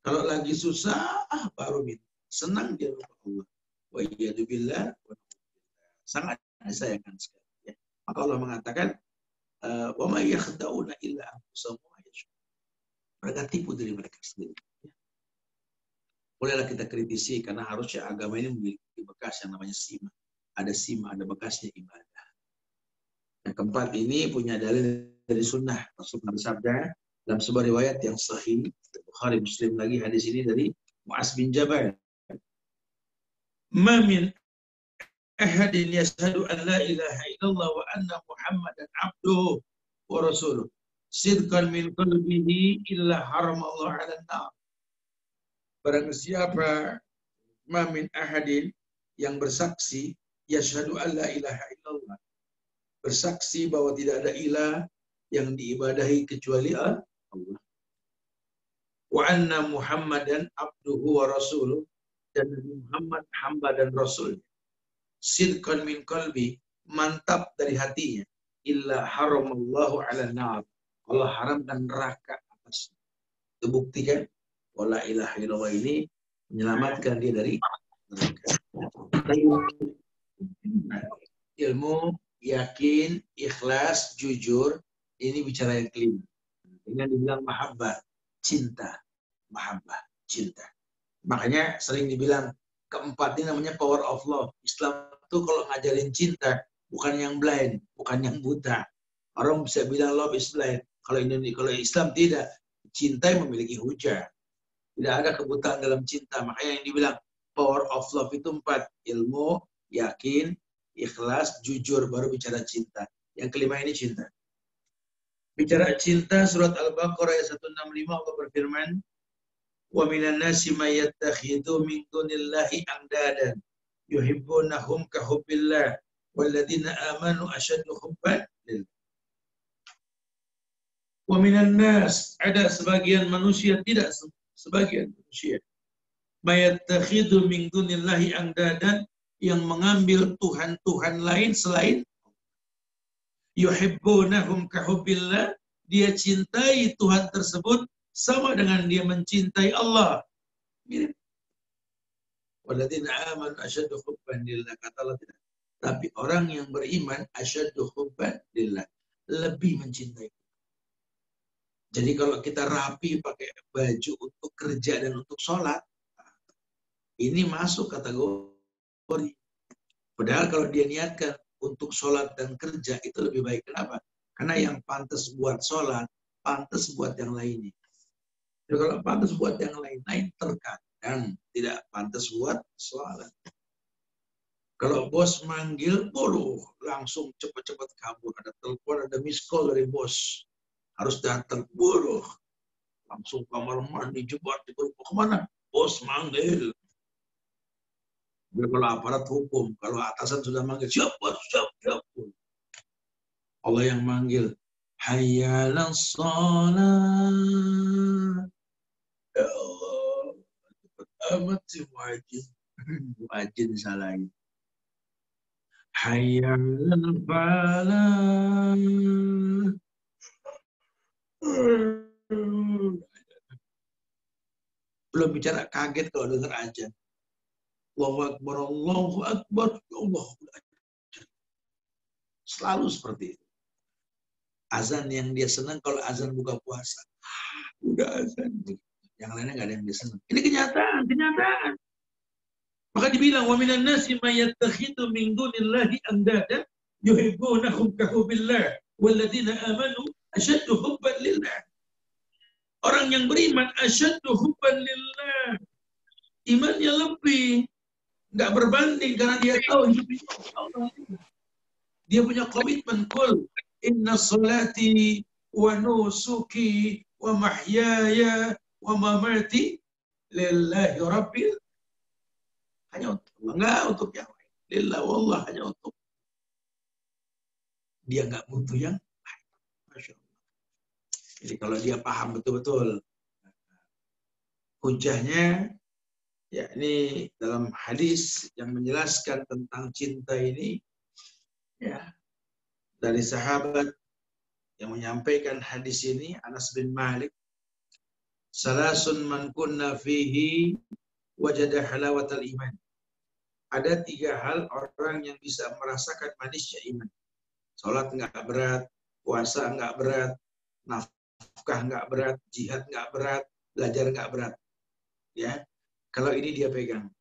Kalau lagi susah, baru minta. Senang dia lupa Allah. Wa iyyadubillah. Sangat disayangkan sekali. Ya. Maka Allah mengatakan, wa ma yakhda'una illa anfusahum. Mereka tipu diri mereka sendiri. Ya. Bolehlah kita kritisi, karena harusnya agama ini memiliki bekas yang namanya sima. Ada sima, ada bekasnya ibadah. Yang keempat ini punya dalil dari sunnah. Rasulullah bersabda dalam sebuah riwayat yang sahih, Bukhari Muslim lagi, hadis ini dari Mu'az bin Jabal. Ma min ahadin yashhadu an la ilaha illallah wa anna Muhammadan abduhu wa rasuluh sidqan min qalbihi illa haramallahu 'alan nar. Barang siapa ma min ahadin yang bersaksi yashhadu an la ilaha illallah, bersaksi bahwa tidak ada ilah yang diibadahi kecuali Allah, wa anna Muhammadan abduhu wa rasuluh, dan Muhammad hamba dan rasul, sidqan min qalbi, mantap dari hatinya, illa haramallahu 'alan nar, Allah haramkan neraka atas. Itu bukti kan wala ilaha illallah ini menyelamatkan dia dari neraka. Ilmu, yakin, ikhlas, jujur, ini bicara yang kelima. Dengan dibilang mahabbah, cinta. Mahabbah, cinta. Makanya sering dibilang keempat ini namanya power of love. Islam itu kalau ngajarin cinta, bukan yang blind, bukan yang buta. Orang bisa bilang love is blind. Kalau Islam tidak. Cinta yang memiliki hujah. Tidak ada kebutaan dalam cinta. Makanya yang dibilang power of love itu 4. Ilmu, yakin, ikhlas, jujur, baru bicara cinta. Yang kelima ini cinta. Bicara cinta, surat Al-Baqarah ayat 165 Allah berfirman, "Wa minan nasi may yattakhidhu min dunillahi andadan yuhibbunahum ka hubbillah walladzina amanu asyaddu hubban lillah." Wa minan nas, ada sebagian manusia, tidak sebagian manusia, may yattakhidhu min dunillahi andadan, yang mengambil tuhan-tuhan lain selain yuhibbunahum ka hubbillah, dia cintai Tuhan tersebut sama dengan dia mencintai Allah. Mirip. Walladzina amanu asyaddu hubban lillah, kata Allah tidak. Tapi orang yang beriman asyaddu hubban lillah, lebih mencintai. Jadi kalau kita rapi pakai baju untuk kerja dan untuk sholat, ini masuk kategori. Padahal kalau dia niatkan untuk sholat dan kerja itu lebih baik. Kenapa? Karena yang pantas buat sholat, pantas buat yang lainnya. Jadi kalau pantas buat yang lain-lain, terkadang tidak pantas buat sholat. Kalau bos manggil, langsung cepat-cepat kabur. Ada telepon, ada miss call dari bos. Harus datang, langsung kamar mandi, jebak, kemana? Bos manggil. Kalau aparat hukum, kalau atasan sudah manggil, siap, siap. Allah yang manggil, hayya 'alas shalah. Ya Allah, cepat amat sih muajin salahin. Hayya 'alal falah. Belum bicara kaget kalau dengar azan. Allahu Akbar, Allahu Akbar, Allah. Selalu seperti itu. Azan yang dia senang kalau azan buka puasa. Udah azan. Yang lainnya nggak ada yang dia senang. Ini kenyataan. Maka dibilang, wa minan nasi may yattakhidhu min dunillahi andada yuhibbunahum ka hubbillah walladzina amanu asyaddu hubban lillah. Orang yang beriman asyaddu hubban lillah. Imannya lebih. Nggak berbanding karena dia tahu hidupnya Allah. Dia punya komitmen, kul inna salati wa nusuki wa mahyaya wa mamati lillahi rabbil, hanya untuk Allah, enggak untuk yang lain. Lillah wallah, hanya untuk dia, enggak butuh yang lain. Masya Allah. Jadi kalau dia paham betul-betul hujahnya, ya ini dalam hadis yang menjelaskan tentang cinta ini, ya, dari sahabat yang menyampaikan hadis ini, Anas bin Malik, salasun man kunna fihi wajada halawatal iman. Ada 3 hal orang yang bisa merasakan manisnya iman. Salat enggak berat, puasa enggak berat, nafkah enggak berat, jihad enggak berat, belajar enggak berat. Ya. Kalau ini dia pegang.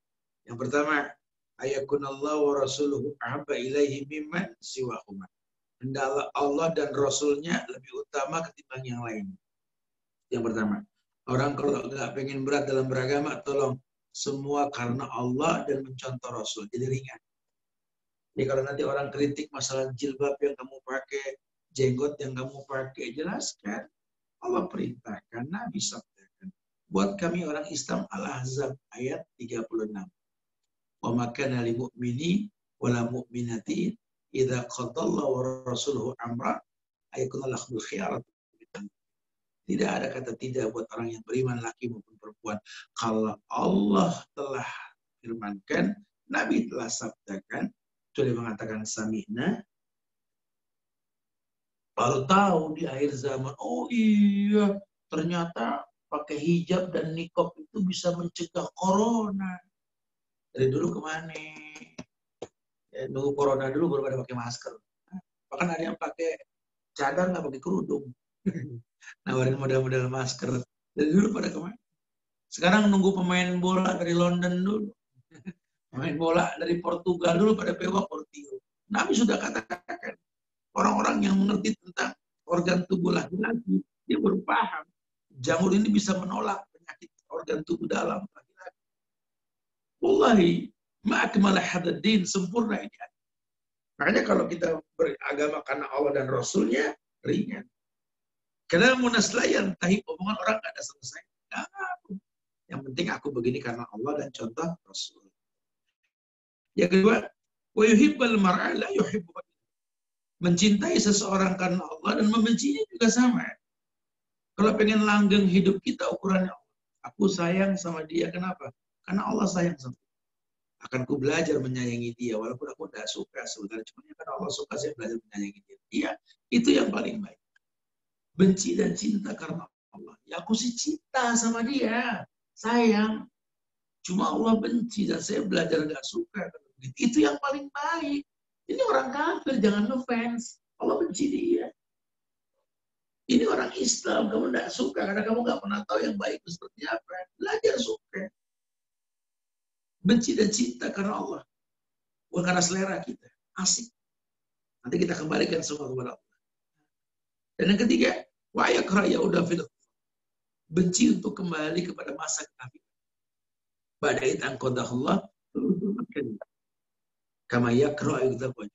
Yang pertama, ayakunallahu wa rasuluhu ahabba ilaihi mimman siwahuma. Hendaklah Allah dan Rasulnya lebih utama ketimbang yang lain. Yang pertama. Orang kalau nggak pengen berat dalam beragama, tolong semua karena Allah dan mencontoh Rasul. Jadi ringan. Jadi kalau nanti orang kritik masalah jilbab yang kamu pakai, jenggot yang kamu pakai, jelaskan. Allah perintahkan, Nabi sabdakan. Buat kami orang Islam, Al-Ahzab ayat 36. Wa makana lil mu'mini wala mu'minatin idza qadallahu wa rasuluhu amra ayakuna lahul khiyarat. Tidak ada kata tidak buat orang yang beriman, laki maupun perempuan. Kalau Allah telah firmankan, Nabi telah sabdakan, sudah mengatakan sami'na, baru tahu di akhir zaman, oh iya, ternyata pakai hijab dan niqab itu bisa mencegah corona. Dari dulu kemana? Ya, nunggu corona dulu baru pada pakai masker. Bahkan ada yang pakai cadar nggak pakai kerudung. Nawarin model-model masker. Dari dulu pada kemana? Sekarang nunggu pemain bola dari London dulu. Pemain bola dari Portugal dulu pada pewak Portugal. Nabi sudah katakan, orang-orang yang mengerti tentang organ tubuh laki-laki, dia baru paham. Jamur ini bisa menolak penyakit organ tubuh dalam. Wallahi, ma'akmala hadaddin, sempurna ini. Makanya kalau kita beragama karena Allah dan Rasulnya, ringan. Karena munaslayan, tahi omongan orang gak ada selesai. Nah, yang penting aku begini karena Allah dan contoh Rasul. Yang kedua, wa yuhibbal mar'a la yuhibbu. Mencintai seseorang karena Allah dan membencinya juga sama. Kalau pengen langgeng hidup kita ukurannya Allah. Aku sayang sama dia, kenapa? Karena Allah sayang sama dia. Akan ku belajar menyayangi dia, walaupun aku tidak suka sebenarnya. Cuma karena Allah suka, saya belajar menyayangi dia. Iya, itu yang paling baik. Benci dan cinta karena Allah. Ya aku sih cinta sama dia, sayang. Cuma Allah benci dan saya belajar nggak suka. Itu yang paling baik. Ini orang kafir, jangan ngefans. Allah benci dia. Ini orang Islam, kamu tidak suka karena kamu nggak pernah tahu yang baik itu seperti apa. Belajar suka. Benci dan cinta karena Allah. Bukan karena selera kita. Asik. Nanti kita kembalikan semua kepada Allah. Dan yang ketiga, wa yakra yauda fil. Benci untuk kembali kepada masa kekafiran. Ba'da id an qadahullah, kama yakra yauda fil.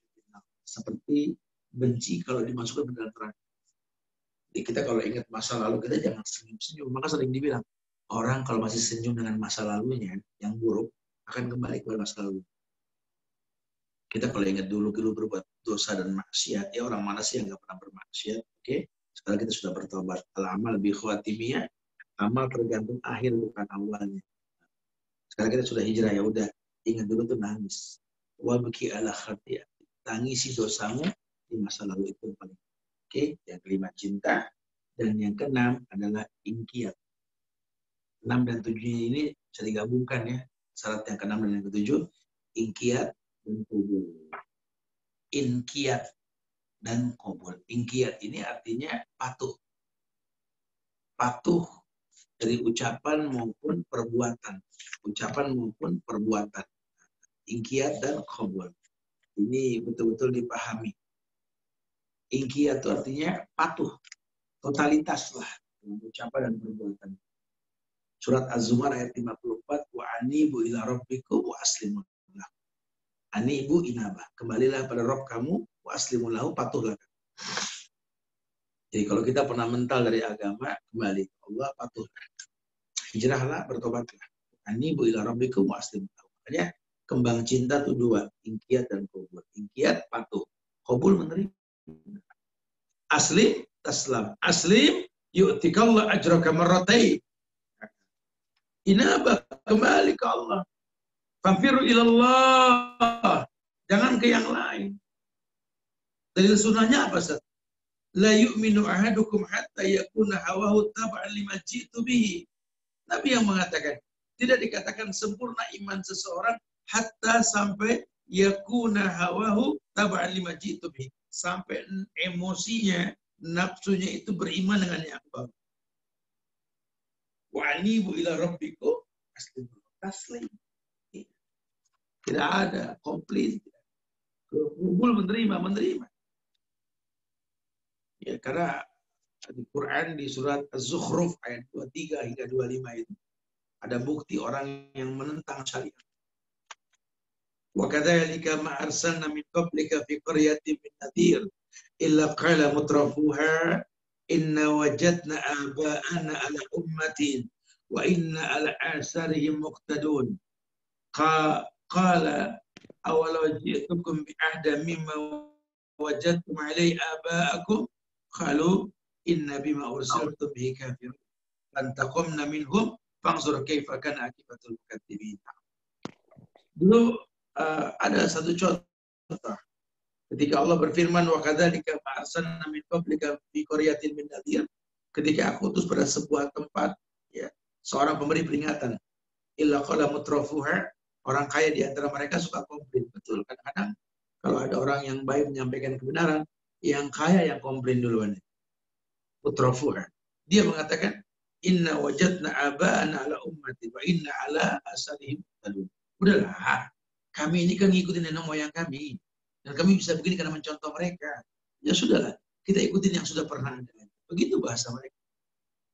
Seperti benci kalau dimasukkan ke dalam neraka. Jadi kita kalau ingat masa lalu, kita jangan senyum-senyum. Maka sering dibilang, orang kalau masih senyum dengan masa lalunya yang buruk, akan kembali kepada masa lalu. Kita kalau ingat dulu berbuat dosa dan maksiat, ya orang mana sih yang nggak pernah bermaksiat? Oke, sekarang kita sudah bertobat. Al-amal bi khawatimiyah, amal tergantung akhir bukan awalnya. Sekarang kita sudah hijrah, ya udah ingat dulu tuh nangis. Wa biki ala khatiyah, tangisi dosamu di masa lalu itu yang paling. Oke, yang kelima cinta, dan yang keenam adalah inqiyad. 6 dan 7 ini bisa digabungkan ya. Syarat yang ke-6 dan yang ke-7, inqiyad dan qabul. Inqiyad dan qabul. Inqiyad ini artinya patuh. Patuh dari ucapan maupun perbuatan. Ucapan maupun perbuatan. Inqiyad dan qabul. Ini betul-betul dipahami. Inqiyad itu artinya patuh. Totalitas lah. Ucapan dan perbuatan. Surat Az-Zumar ayat 54, wa anibu ila rabbikum wa aslimu lahu. Anibu inabah, kembalilah pada Rabb kamu, wa aslimu lahu, patuhlah. Jadi kalau kita pernah mental dari agama, kembali Allah, patuhlah. Hijrahlah, bertobatlah. Anibu ila rabbikum wa aslimu lahu. Makanya kembang cinta itu 2, inqiyad dan qabul. Inqiyad patuh, qabul menerima. Aslim taslam. Aslim yu'tikallah ajraka marratain. Inabah, kembali ke Allah. Famfiru ilallah. Jangan ke yang lain. Dalil sunnahnya apa, Ustaz? La yu'minu ahadukum hatta yakuna hawahu tab'an lima jitu bihi. Nabi yang mengatakan, tidak dikatakan sempurna iman seseorang hatta sampai yakuna hawahu tab'an lima jitu bihi. Sampai emosinya, nafsunya itu beriman dengan yang baru. Wa anibu ila rabbikum taslim. Tidak ada komplain. Kubul menerima. Ya, karena di Quran di surat Az-Zukhruf ayat 23 hingga 25 itu ada bukti orang yang menentang syariat. Wa kadzalika ma arsalna min qablika fi qaryatin min nadhir illa qala mutrafuha inna wajadna aba'ana ala ummatin wa inna ala asarihim muqtadun. Qala awalaw ji'tukum bi'ahda mimma wajadtum alaihi aba'akum qalu inna bima ursiltum bihi kafirun fantaqamna minhum fanzur kaifa kana akibatul mukadzibin. Dulu ada satu contoh ketika Allah berfirman wa kadzalika ba'asanna min qablika fi qaryatin min nadhir, ketika aku utus pada sebuah tempat ya seorang pemberi peringatan, illa qala mutrafuha, orang kaya di antara mereka suka komplain. Betul, kadang-kadang kalau ada orang yang baik menyampaikan kebenaran, yang kaya yang komplain duluan. Mutrafuha, dia mengatakan inna wajadna aba'ana ala ummati wa inna ala asarihim muqtadun. Udahlah, kami ini kan ngikutin nenek moyang kami. Dan kami bisa begini karena mencontoh mereka. Ya sudahlah, kita ikutin yang sudah pernah ada. Begitu bahasa mereka.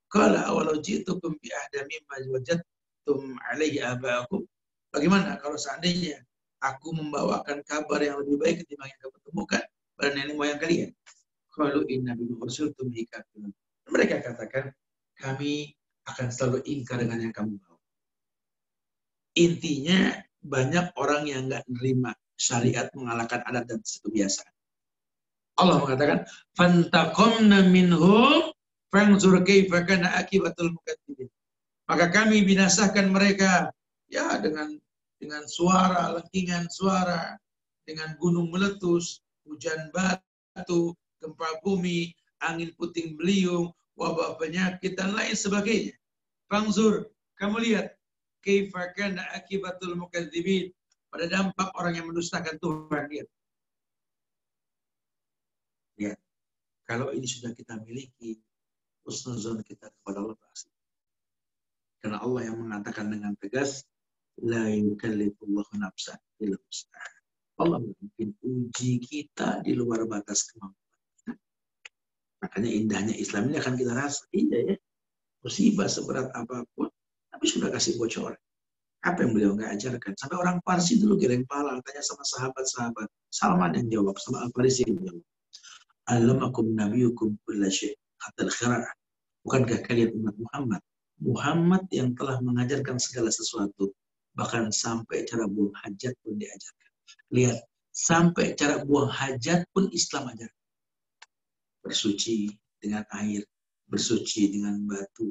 Qala awalau ji'tukum bi ahda mimma wajadtum alaihi aba'akum. Bagaimana kalau seandainya aku membawakan kabar yang lebih baik ketimbang yang kamu temukan pada nenek moyang kalian? Qalu inna bima ursiltum bihi kafirun. Mereka katakan, kami akan selalu ingkar dengan yang kamu bawa. Intinya banyak orang yang nggak nerima syariat, mengalahkan adat dan kebiasaan. Allah mengatakan, fantaqamna minhum fanzur kaifa kana akibatul mukadzibin. Maka kami binasakan mereka ya dengan suara, lentingan suara, dengan gunung meletus, hujan batu, gempa bumi, angin puting beliung, wabah penyakit dan lain sebagainya. Fanzur, kamu lihat kaifa kana akibatul mukadzibin, pada dampak orang yang mendustakan Tuhan. Lihat. Ya, kalau ini sudah kita miliki, husnuzon kita kepada Allah pasti. Karena Allah yang mengatakan dengan tegas, la yukallifullahu nafsan illa wus'aha. Allah mungkin uji kita di luar batas kemampuan. Makanya indahnya Islam ini akan kita rasa. Iya ya, musibah seberat apapun, tapi sudah kasih bocoran. Apa yang beliau nggak ajarkan? Sampai orang Parsi dulu geleng pala, tanya sama sahabat-sahabat. Salman yang jawab, sama Al-Farisi yang jawab. Allamakum nabiyukum kulla syai' hatta al-khira'ah. Bukankah kalian umat Muhammad? Muhammad yang telah mengajarkan segala sesuatu. Bahkan sampai cara buang hajat pun diajarkan. Lihat, sampai cara buang hajat pun Islam ajarkan. Bersuci dengan air, bersuci dengan batu.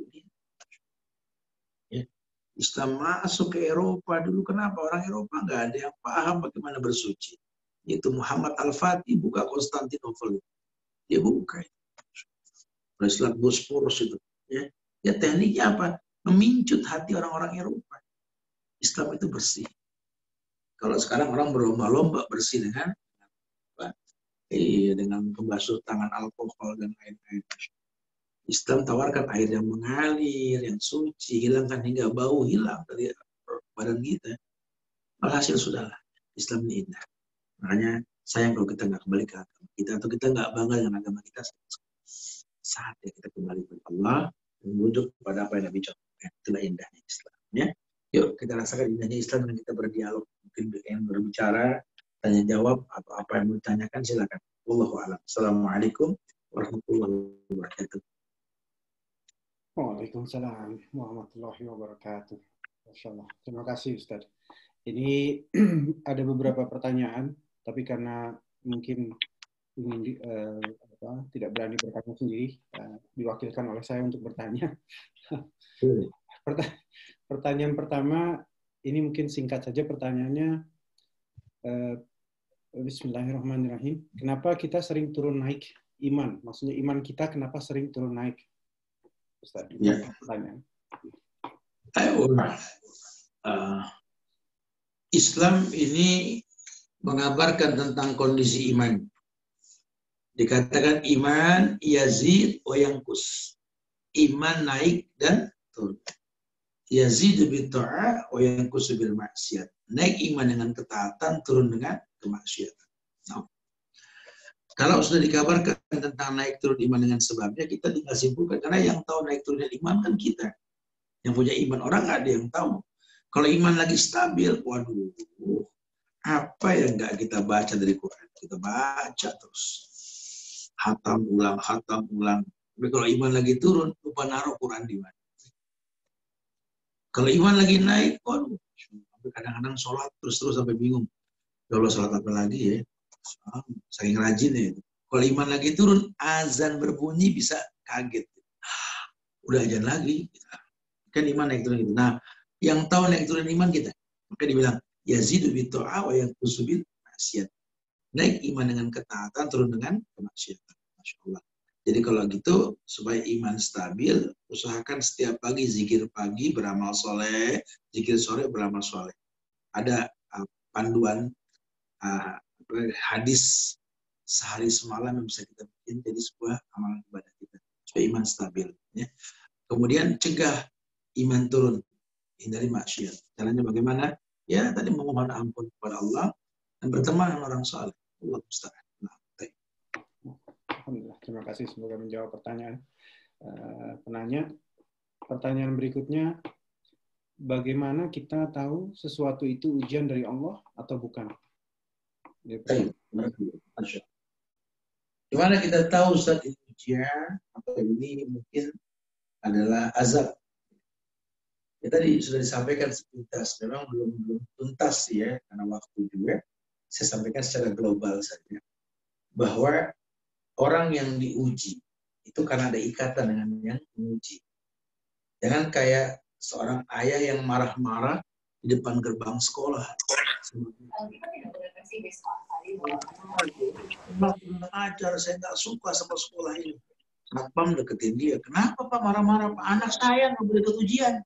Ya. Islam masuk ke Eropa dulu. Kenapa? Orang Eropa nggak ada yang paham bagaimana bersuci. Itu Muhammad Al-Fatih buka Konstantinopel. Dia buka itu. Selat Bosporus itu. Ya. Ya tekniknya apa? Memincut hati orang-orang Eropa. Islam itu bersih. Kalau sekarang orang berlomba-lomba bersih dengan apa? Dengan membasuh tangan alkohol dan lain-lain. Islam tawarkan air yang mengalir, yang suci, hilangkan hingga bau hilang dari badan kita. Alhasil sudahlah. Islam ini indah. Makanya sayang kalau kita nggak kembali ke agama kita, atau kita nggak bangga dengan agama kita. Saatnya kita kembali kepada Allah, menuju kepada apa yang Nabi contohkan. Itulah indahnya Islam. Ya. Yuk kita rasakan indahnya Islam dengan kita berdialog. Mungkin yang berbicara, tanya jawab, atau apa yang mau ditanyakan, silakan. Wallahu a'lam. Assalamualaikum warahmatullahi wabarakatuh. Waalaikumsalam warahmatullahi wabarakatuh. Masya Allah. Terima kasih Ustaz. Ini ada beberapa pertanyaan, tapi karena mungkin ingin tidak berani bertanya sendiri, diwakilkan oleh saya untuk bertanya. Pertanyaan pertama, ini mungkin singkat saja pertanyaannya. Bismillahirrahmanirrahim. Kenapa kita sering turun naik iman? Maksudnya iman kita kenapa sering turun naik? Ustaz, ya. Pertanyaan. Islam ini mengabarkan tentang kondisi iman. Dikatakan iman yazid wa yanqus. Iman naik dan turun. Yazid bil ta'ah wa yanqus bil maksiat. Naik iman dengan ketaatan, turun dengan kemaksiatan. Nah, kalau sudah dikabarkan tentang naik turun iman dengan sebabnya, kita tinggal simpulkan. Karena yang tahu naik turunnya iman kan kita. Yang punya iman, orang nggak ada yang tahu. Kalau iman lagi stabil, waduh, apa yang nggak kita baca dari Quran? Kita baca terus. Hatam ulang. Tapi kalau iman lagi turun, lupa naruh Quran di mana. Kalau iman lagi naik, waduh, kadang-kadang sholat terus sampai bingung. Ya Allah, sholat apa lagi ya? Saking rajin ya. Kalau iman lagi turun, azan berbunyi bisa kaget. Udah azan lagi. Kan iman naik turun gitu. Nah, yang tahu naik turun iman kita. Maka dibilang, yazidu bitta'a wa yanqusu bil maksiat. Naik iman dengan ketaatan, turun dengan kemaksiatan. Masya Allah. Jadi kalau gitu, supaya iman stabil, usahakan setiap pagi zikir pagi beramal soleh, zikir sore beramal soleh. Ada panduan hadis sehari semalam yang bisa kita bikin jadi sebuah amalan ibadah kita supaya iman stabil. Ya. Kemudian cegah iman turun, hindari maksiat. Caranya bagaimana? Ya tadi memohon ampun kepada Allah dan berteman dengan orang saleh. Allah musta'an. Alhamdulillah, terima kasih. Semoga menjawab pertanyaan penanya. pertanyaan berikutnya, bagaimana kita tahu sesuatu itu ujian dari Allah atau bukan? Baik. Masya Allah. Gimana kita tahu Ustaz itu ujian atau ini mungkin adalah azab? Ya, tadi sudah disampaikan sepintas, memang belum tuntas ya karena waktu juga. Saya sampaikan secara global saja bahwa orang yang diuji itu karena ada ikatan dengan yang menguji. Jangan kayak seorang ayah yang marah-marah di depan gerbang sekolah. Ajar, saya nggak suka sama sekolah ini. Satpam deketin dia. Kenapa Pak marah-marah? Pak, anak saya nggak boleh ikut ujian.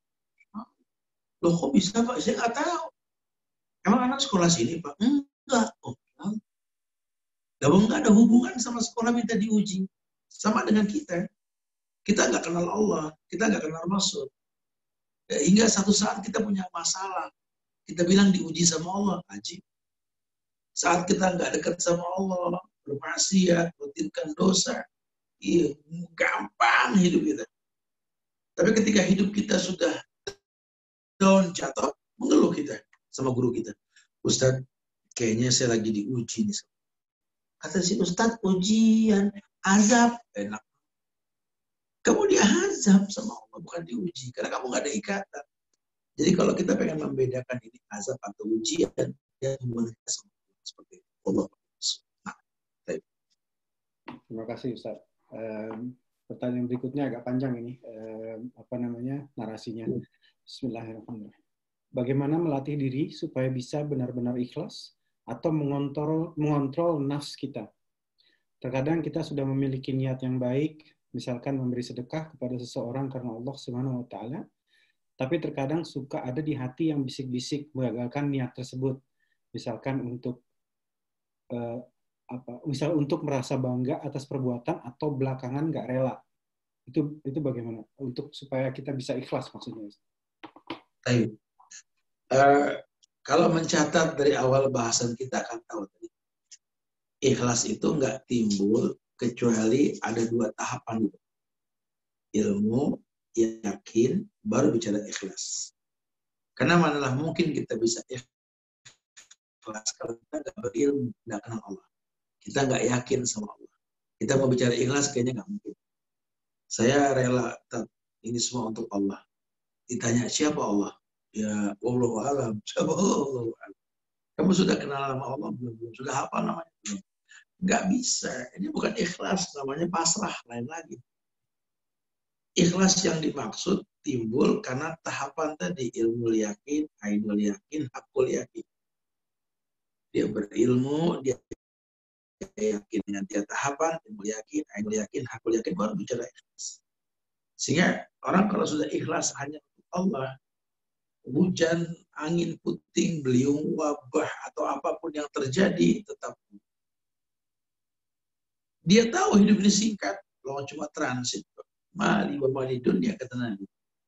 Loh kok bisa Pak? Saya nggak tahu. Emang anak sekolah sini Pak? Enggak. Oh, nggak ada hubungan sama sekolah minta diuji. Sama dengan kita. Kita nggak kenal Allah. Kita nggak kenal Rasul. Hingga satu saat kita punya masalah. Kita bilang diuji sama Allah. Ajib. Saat kita nggak dekat sama Allah, bermaksiat, rutinkan dosa, iya, gampang hidup kita. Tapi ketika hidup kita sudah down, jatuh, mengeluh kita sama guru kita. Ustadz, kayaknya saya lagi diuji nih. Kata si Ustadz, ujian, azab, enak. Kamu diazab sama Allah, bukan diuji. Karena kamu nggak ada ikatan. Jadi kalau kita pengen membedakan ini azab atau ujian, ya hubungan kita sama Allah seperti itu. Allah. Nah, terima kasih Ustaz. Pertanyaan berikutnya agak panjang ini, narasinya. Bismillahirrahmanirrahim. Bagaimana melatih diri supaya bisa benar-benar ikhlas atau mengontrol nafs kita? Terkadang kita sudah memiliki niat yang baik, misalkan memberi sedekah kepada seseorang karena Allah Subhanahu wa taala, tapi terkadang suka ada di hati yang bisik-bisik menggagalkan niat tersebut. Misalkan untuk misal untuk merasa bangga atas perbuatan atau belakangan nggak rela. Itu bagaimana untuk supaya kita bisa ikhlas maksudnya? Kalau mencatat dari awal bahasan kita akan tahu tadi, ikhlas itu nggak timbul kecuali ada dua tahapan itu. Ilmu, yakin, baru bicara ikhlas. Karena manalah mungkin kita bisa ikhlas kalau kita nggak berilmu, nggak kenal Allah. Kita nggak yakin sama Allah. Kita mau bicara ikhlas kayaknya nggak mungkin. Saya rela ini semua untuk Allah. Ditanya siapa Allah? Ya Allah alam. Siapa Allah alam? Kamu sudah kenal sama Allah belum? Sudah hafal namanya belum? Nggak bisa. Ini bukan ikhlas, namanya pasrah, lain lagi. Ikhlas yang dimaksud timbul karena tahapan tadi, ilmu yakin, ainul yakin, hakul yakin. Dia berilmu, dia yakin dengan dia tahapan, ilmu yakin, ainul yakin, hakul yakin, baru bicara ikhlas. Sehingga orang kalau sudah ikhlas hanya untuk Allah, hujan, angin puting, beliung, wabah, atau apapun yang terjadi, tetap dia tahu hidup ini singkat, kalau cuma transit. Mali wa mali dunia, kata Nabi.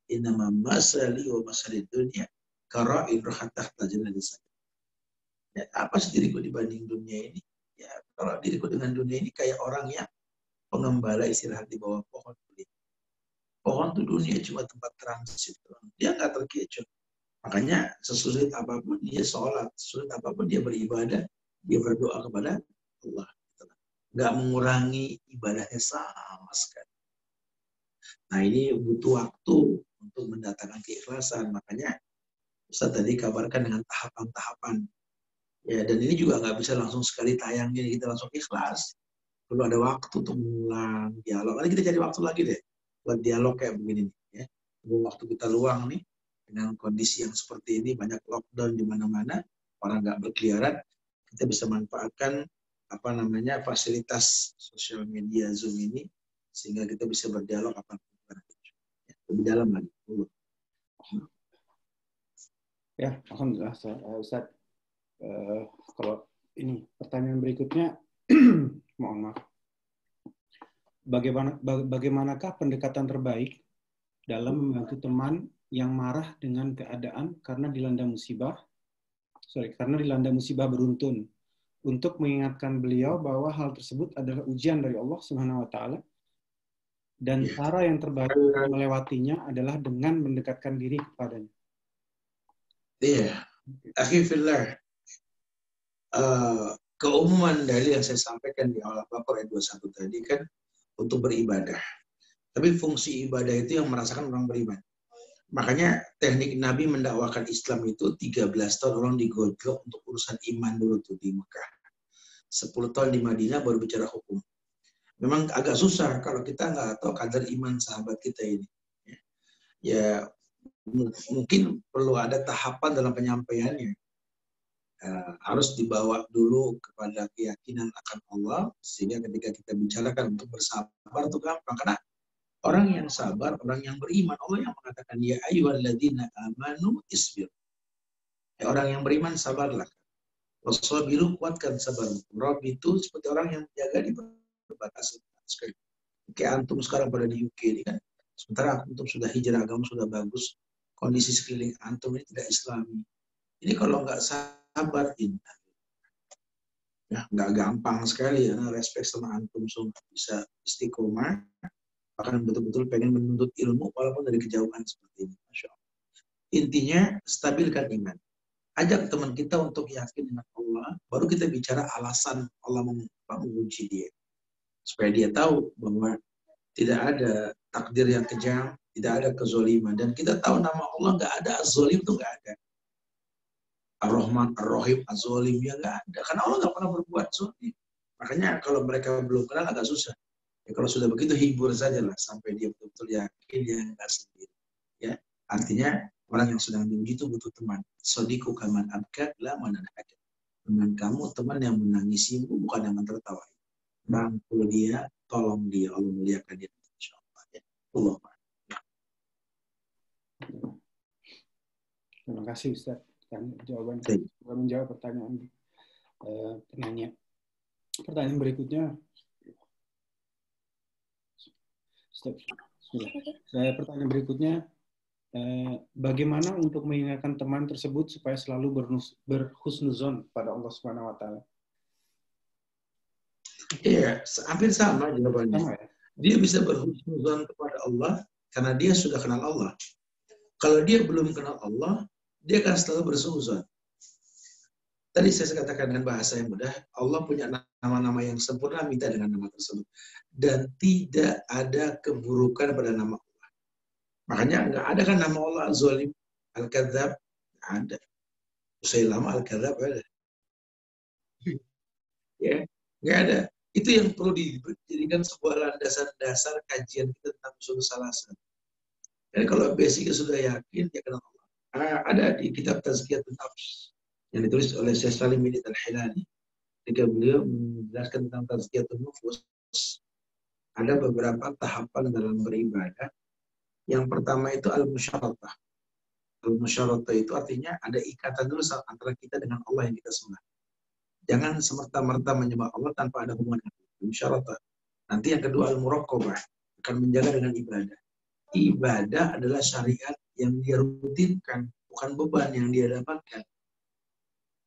Innama masali wa masali dunia kara'in rohatah tajana disana. Ya, apa sih diriku dibanding dunia ini? Ya, kalau diriku dengan dunia ini kayak orang yang pengembala istirahat di bawah pohon. Pohon itu dunia cuma tempat transit. Dia nggak terkecoh. Makanya sesulit apapun dia sholat, sesulit apapun dia beribadah, dia berdoa kepada Allah. Nggak mengurangi ibadahnya sama sekali. Nah ini butuh waktu untuk mendatangkan keikhlasan. Makanya Ustaz tadi kabarkan dengan tahapan-tahapan. Ya, dan ini juga nggak bisa langsung sekali tayang jadi kita langsung ikhlas. Perlu ada waktu untuk mengulang dialog. Nanti kita cari waktu lagi deh buat dialog kayak begini nih. Ya. Waktu kita luang nih dengan kondisi yang seperti ini, banyak lockdown di mana-mana, orang nggak berkeliaran, kita bisa manfaatkan fasilitas sosial media Zoom ini sehingga kita bisa berdialog lebih dalam lagi. Ya, alhamdulillah Ustaz. Kalau ini pertanyaan berikutnya, mohon maaf. Bagaimanakah pendekatan terbaik dalam membantu teman yang marah dengan keadaan karena dilanda musibah beruntun, untuk mengingatkan beliau bahwa hal tersebut adalah ujian dari Allah Subhanahu wa taala Dan Ya. cara yang terbaik melewatinya adalah dengan mendekatkan diri kepadanya. Iya. Akhi fillah, keumuman dalil yang saya sampaikan di awal Al-Baqarah ayat 21 tadi kan untuk beribadah. Tapi fungsi ibadah itu yang merasakan orang beriman. Makanya teknik Nabi mendakwakan Islam itu 13 tahun orang digojlok untuk urusan iman dulu tuh di Mekah. 10 tahun di Madinah baru bicara hukum. Memang agak susah kalau kita nggak tahu kadar iman sahabat kita ini. Ya mungkin perlu ada tahapan dalam penyampaiannya. Harus dibawa dulu kepada keyakinan akan Allah, sehingga ketika kita bicarakan untuk bersabar itu gampang. Karena orang yang sabar, orang yang beriman, Allah yang mengatakan, ya ayyuhalladzina amanu isbir. Ya, orang yang beriman sabarlah. Wassabiru, kuatkan sabar. Rob itu seperti orang yang menjaga di perbatasan. Kayak antum sekarang pada di UK ini kan, sementara antum sudah hijrah, agama sudah bagus, kondisi sekeliling antum ini tidak Islami. Ini kalau nggak sabar, ya nggak gampang sekali ya, respect sama antum semua bisa istiqomah, bahkan betul-betul pengen menuntut ilmu walaupun dari kejauhan seperti ini. Masya Allah. Intinya stabilkan iman. Ajak teman kita untuk yakin dengan Allah, baru kita bicara alasan Allah menguji dia. Supaya dia tahu bahwa tidak ada takdir yang kejam, tidak ada kezoliman. Dan kita tahu nama Allah nggak ada, az-zolim itu nggak ada. Ar-Rahman, Ar-Rahim, Az-Zolim, ya nggak ada. Karena Allah nggak pernah berbuat zolim. Makanya kalau mereka belum kenal agak susah. Ya, kalau sudah begitu hibur saja lah sampai dia betul-betul yakin dia nggak sendiri. Ya, artinya orang yang sedang diuji itu butuh teman. Sodiku kaman abkad la mananahaka. Teman kamu, teman yang menangisimu, bukan yang tertawa. Rangkul dia, tolong dia, Allah muliakan dia. Insyaallah. Ya. Allah. Terima kasih Ustaz. Dan jawaban juga menjawab pertanyaan penanya. Pertanyaan berikutnya, pertanyaan berikutnya, bagaimana untuk mengingatkan teman tersebut supaya selalu berhusnuzon pada Allah Subhanahu Wa Taala? Iya, hampir sama jawabannya. Sama, ya? Dia bisa berhusnuzon kepada Allah karena dia sudah kenal Allah. Kalau dia belum kenal Allah, dia akan selalu bersuuzon. Tadi saya katakan dengan bahasa yang mudah, Allah punya nama-nama yang sempurna, minta dengan nama tersebut. Dan tidak ada keburukan pada nama Allah. Makanya nggak ada kan nama Allah Al-Zolim, Al-Kadzab, ada. Usailama Al-Kadzab ada. Ya, nggak ada. Itu yang perlu dijadikan sebuah landasan dasar kajian kita tentang usul salasan. Jadi kalau basicnya sudah yakin, ya kenal Allah. Ada di kitab Tazkiyatun Nafs yang ditulis oleh Syekh Salim bin Al-Hilali. Ketika beliau menjelaskan tentang Tazkiyatun Nufus, ada beberapa tahapan dalam beribadah. Yang pertama itu al-musyaratah. Al-musyaratah itu artinya ada ikatan dulu antara kita dengan Allah yang kita sembah. Jangan semerta-merta menyembah Allah tanpa ada hubungan dengan musyaratah. Nanti yang kedua al-muraqabah, akan menjaga dengan ibadah. Ibadah adalah syariat yang dia rutinkan, bukan beban yang dia dapatkan.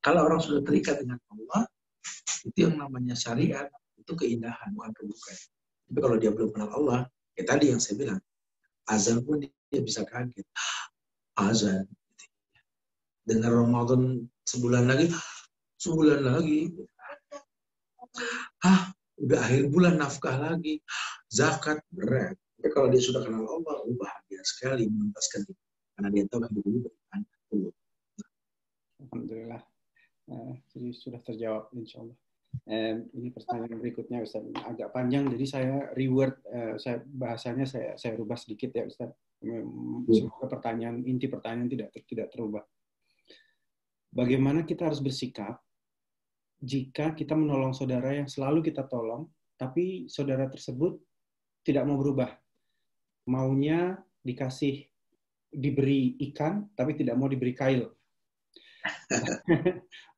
Kalau orang sudah terikat dengan Allah, itu yang namanya syariat, itu keindahan, bukan keburukan. Tapi kalau dia belum kenal Allah, ya tadi yang saya bilang, azan pun dia bisa kaget. Azan. Dengar Ramadan sebulan lagi, udah akhir bulan nafkah lagi, zakat berat. Tapi kalau dia sudah kenal Allah, bahagia sekali menuntaskan itu. Karena dia tahu hidup ini beriman Allah. Alhamdulillah. Jadi sudah terjawab insya Allah. Ini pertanyaan berikutnya Ustaz, agak panjang jadi saya reword, bahasanya saya rubah sedikit ya Ustaz. Semoga inti pertanyaan tidak terubah. Bagaimana kita harus bersikap jika kita menolong saudara yang selalu kita tolong, tapi saudara tersebut tidak mau berubah, maunya diberi ikan tapi tidak mau diberi kail.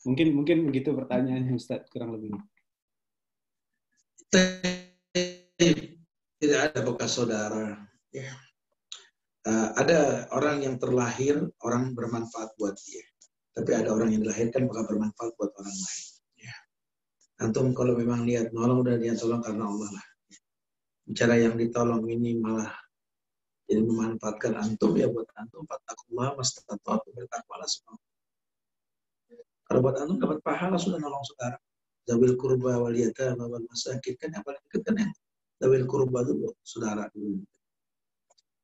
mungkin begitu pertanyaannya Ustaz, kurang lebih. Tidak ada bekas saudara. Ya. Ada orang yang terlahir, orang bermanfaat buat dia. Tapi ada orang yang dilahirkan bakal bermanfaat buat orang lain. Ya. Antum kalau memang niat nolong, udah niat tolong karena Allah lah. bicara yang ditolong ini malah jadi memanfaatkan antum, ya buat antum fattakullah mastata'tum, bertakwalah semua. Kalau buat antum dapat pahala sudah nolong saudara. Zawil kurba wal yatama wal masakin, kan yang paling dekat kan yang zawil kurba dulu, saudara dulu.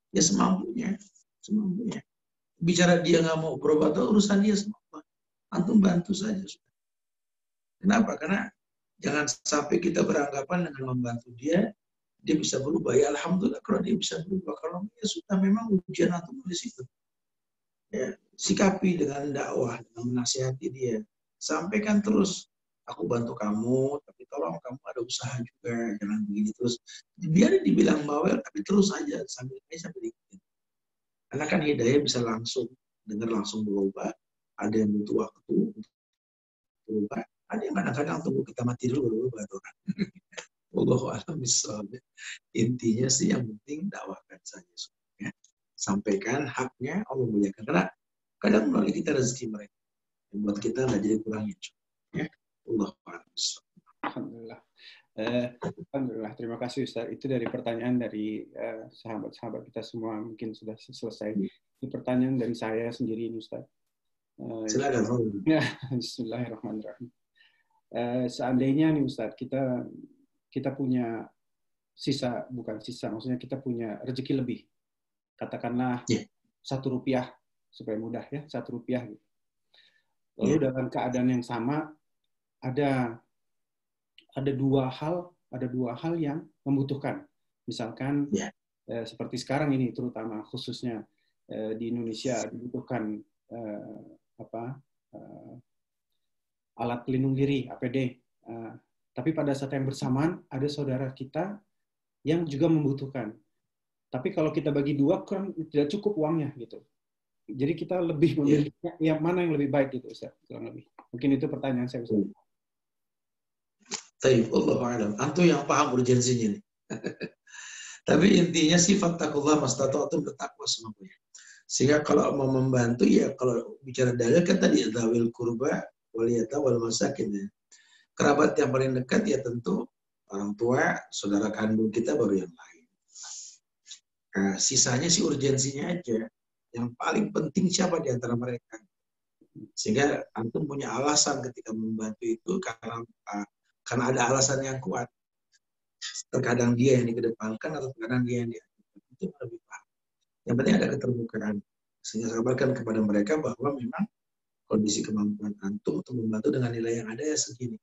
Ya semampunya, semampunya. Bicara dia nggak mau berobat itu urusan dia semua. Antum bantu saja. Kenapa? Karena jangan sampai kita beranggapan dengan membantu dia bisa berubah. Ya alhamdulillah kalau dia bisa berubah. Kalau ya sudah memang ujian antum di situ. Ya, sikapi dengan dakwah, dengan menasihati dia. Sampaikan terus, aku bantu kamu, tapi tolong kamu ada usaha juga, jangan begini terus. Biar dibilang bawel, tapi terus aja sambil diikutin. Karena kan hidayah bisa langsung, dengar langsung berubah. Ada yang butuh waktu untuk berubah. Ada yang kadang-kadang tunggu kita mati dulu baru berubah tuh kan. Wallahu a'lam bishawab. Intinya sih yang penting dakwahkan saja. Ya. Sampaikan haknya, Allah muliakan. Karena kadang melalui kita rezeki mereka. Yang buat kita nggak jadi kurangnya. Ya. Wallahu a'lam bishawab. Alhamdulillah. Alhamdulillah, terima kasih Ustaz. Itu dari pertanyaan dari sahabat-sahabat kita semua mungkin sudah selesai. Ini pertanyaan dari saya sendiri ini Ustaz. Silakan. Ya, bismillahirrahmanirrahim. Seandainya nih Ustaz, kita punya sisa, bukan sisa, maksudnya kita punya rezeki lebih. Katakanlah Rp1 supaya mudah ya, Rp1 gitu. Lalu dalam keadaan yang sama ada dua hal yang membutuhkan. Misalkan seperti sekarang ini terutama khususnya di Indonesia dibutuhkan alat pelindung diri APD. Tapi pada saat yang bersamaan ada saudara kita yang juga membutuhkan. Tapi kalau kita bagi dua kan tidak cukup uangnya gitu. Jadi kita lebih memilih yang mana yang lebih baik gitu Ustaz, kurang lebih. Mungkin itu pertanyaan saya Ustaz. Taib, Allah a'lam. Antum yang paham urgensinya nih. Tapi intinya sih fattakullah mastata'tum, bertakwa semuanya. Sehingga kalau mau membantu ya kalau bicara dalil kan tadi dzawil kurba wal yatama wal masakin ya. Kerabat yang paling dekat ya tentu orang tua, saudara kandung kita baru yang lain. Nah, sisanya sih urgensinya aja. Yang paling penting siapa di antara mereka. Sehingga antum punya alasan ketika membantu itu karena ada alasan yang kuat. Terkadang dia yang dikedepankan atau terkadang dia yang diajukan. Itu lebih paham. Yang penting ada keterbukaan. Sehingga sabarkan kepada mereka bahwa memang kondisi kemampuan antum untuk membantu dengan nilai yang ada ya segini.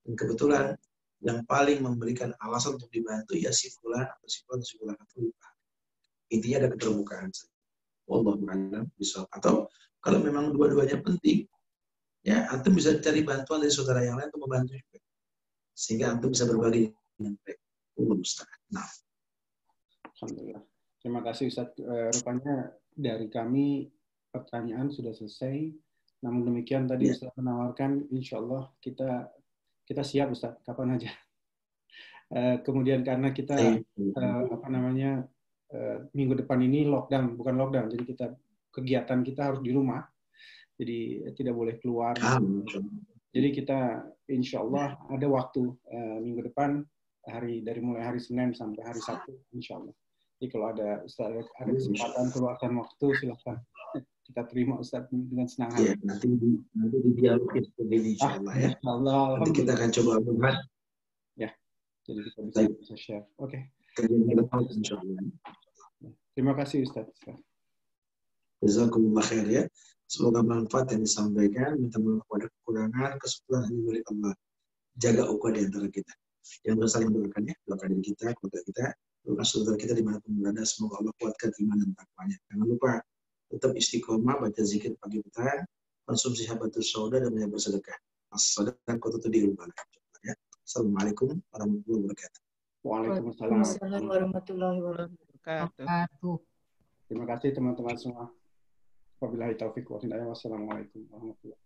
Dan kebetulan yang paling memberikan alasan untuk dibantu ya si fulan atau si fulan atau si fulan atau lupa. Intinya ada keterbukaan. Wallahu a'lam bishawab. Atau kalau memang dua-duanya penting, ya antum bisa cari bantuan dari saudara yang lain untuk membantu juga. Sehingga antum bisa berbagi dengan mereka. Allah musta'an. Nah. Alhamdulillah. Terima kasih Ustaz. Rupanya dari kami pertanyaan sudah selesai. Namun demikian tadi Ustaz menawarkan, insya Allah kita siap Ustaz, kapan aja. Kemudian karena kita minggu depan ini bukan lockdown, jadi kegiatan kita harus di rumah, jadi tidak boleh keluar. Jadi kita insya Allah ada waktu minggu depan dari mulai hari Senin sampai hari Sabtu insya Allah. Jadi kalau ada kesempatan keluarkan waktu silakan kita terima Ustaz dengan senang hati. Ya, nanti di dialog insya Allah ya. Nanti kita akan coba membahas. Ya, jadi kita bisa share. Oke. Terima kasih Ustaz. Jazakumullah khair ya. Semoga manfaat yang disampaikan. Minta maaf pada kekurangan, kesempurnaan yang milik Allah. Jaga ukhuwah di antara kita. Yang bersaling doakan ya. Doakan diri kita, keluarga kita, doakan saudara kita dimanapun berada. Semoga Allah kuatkan iman dan takwanya. Jangan lupa tetap istiqomah, baca zikir pagi petang, konsumsi habatus sauda dan banyak bersedekah. As-sadaqah itu dilupakan. Ya. Assalamualaikum warahmatullahi wabarakatuh. Waalaikumsalam warahmatullahi wabarakatuh. Terima kasih teman-teman semua. Wabillahi taufiq wa hidayah. Wassalamualaikum warahmatullahi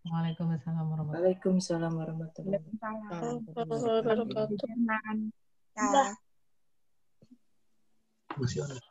wabarakatuh. Waalaikumsalam warahmatullahi wabarakatuh. Waalaikumsalam warahmatullahi wabarakatuh.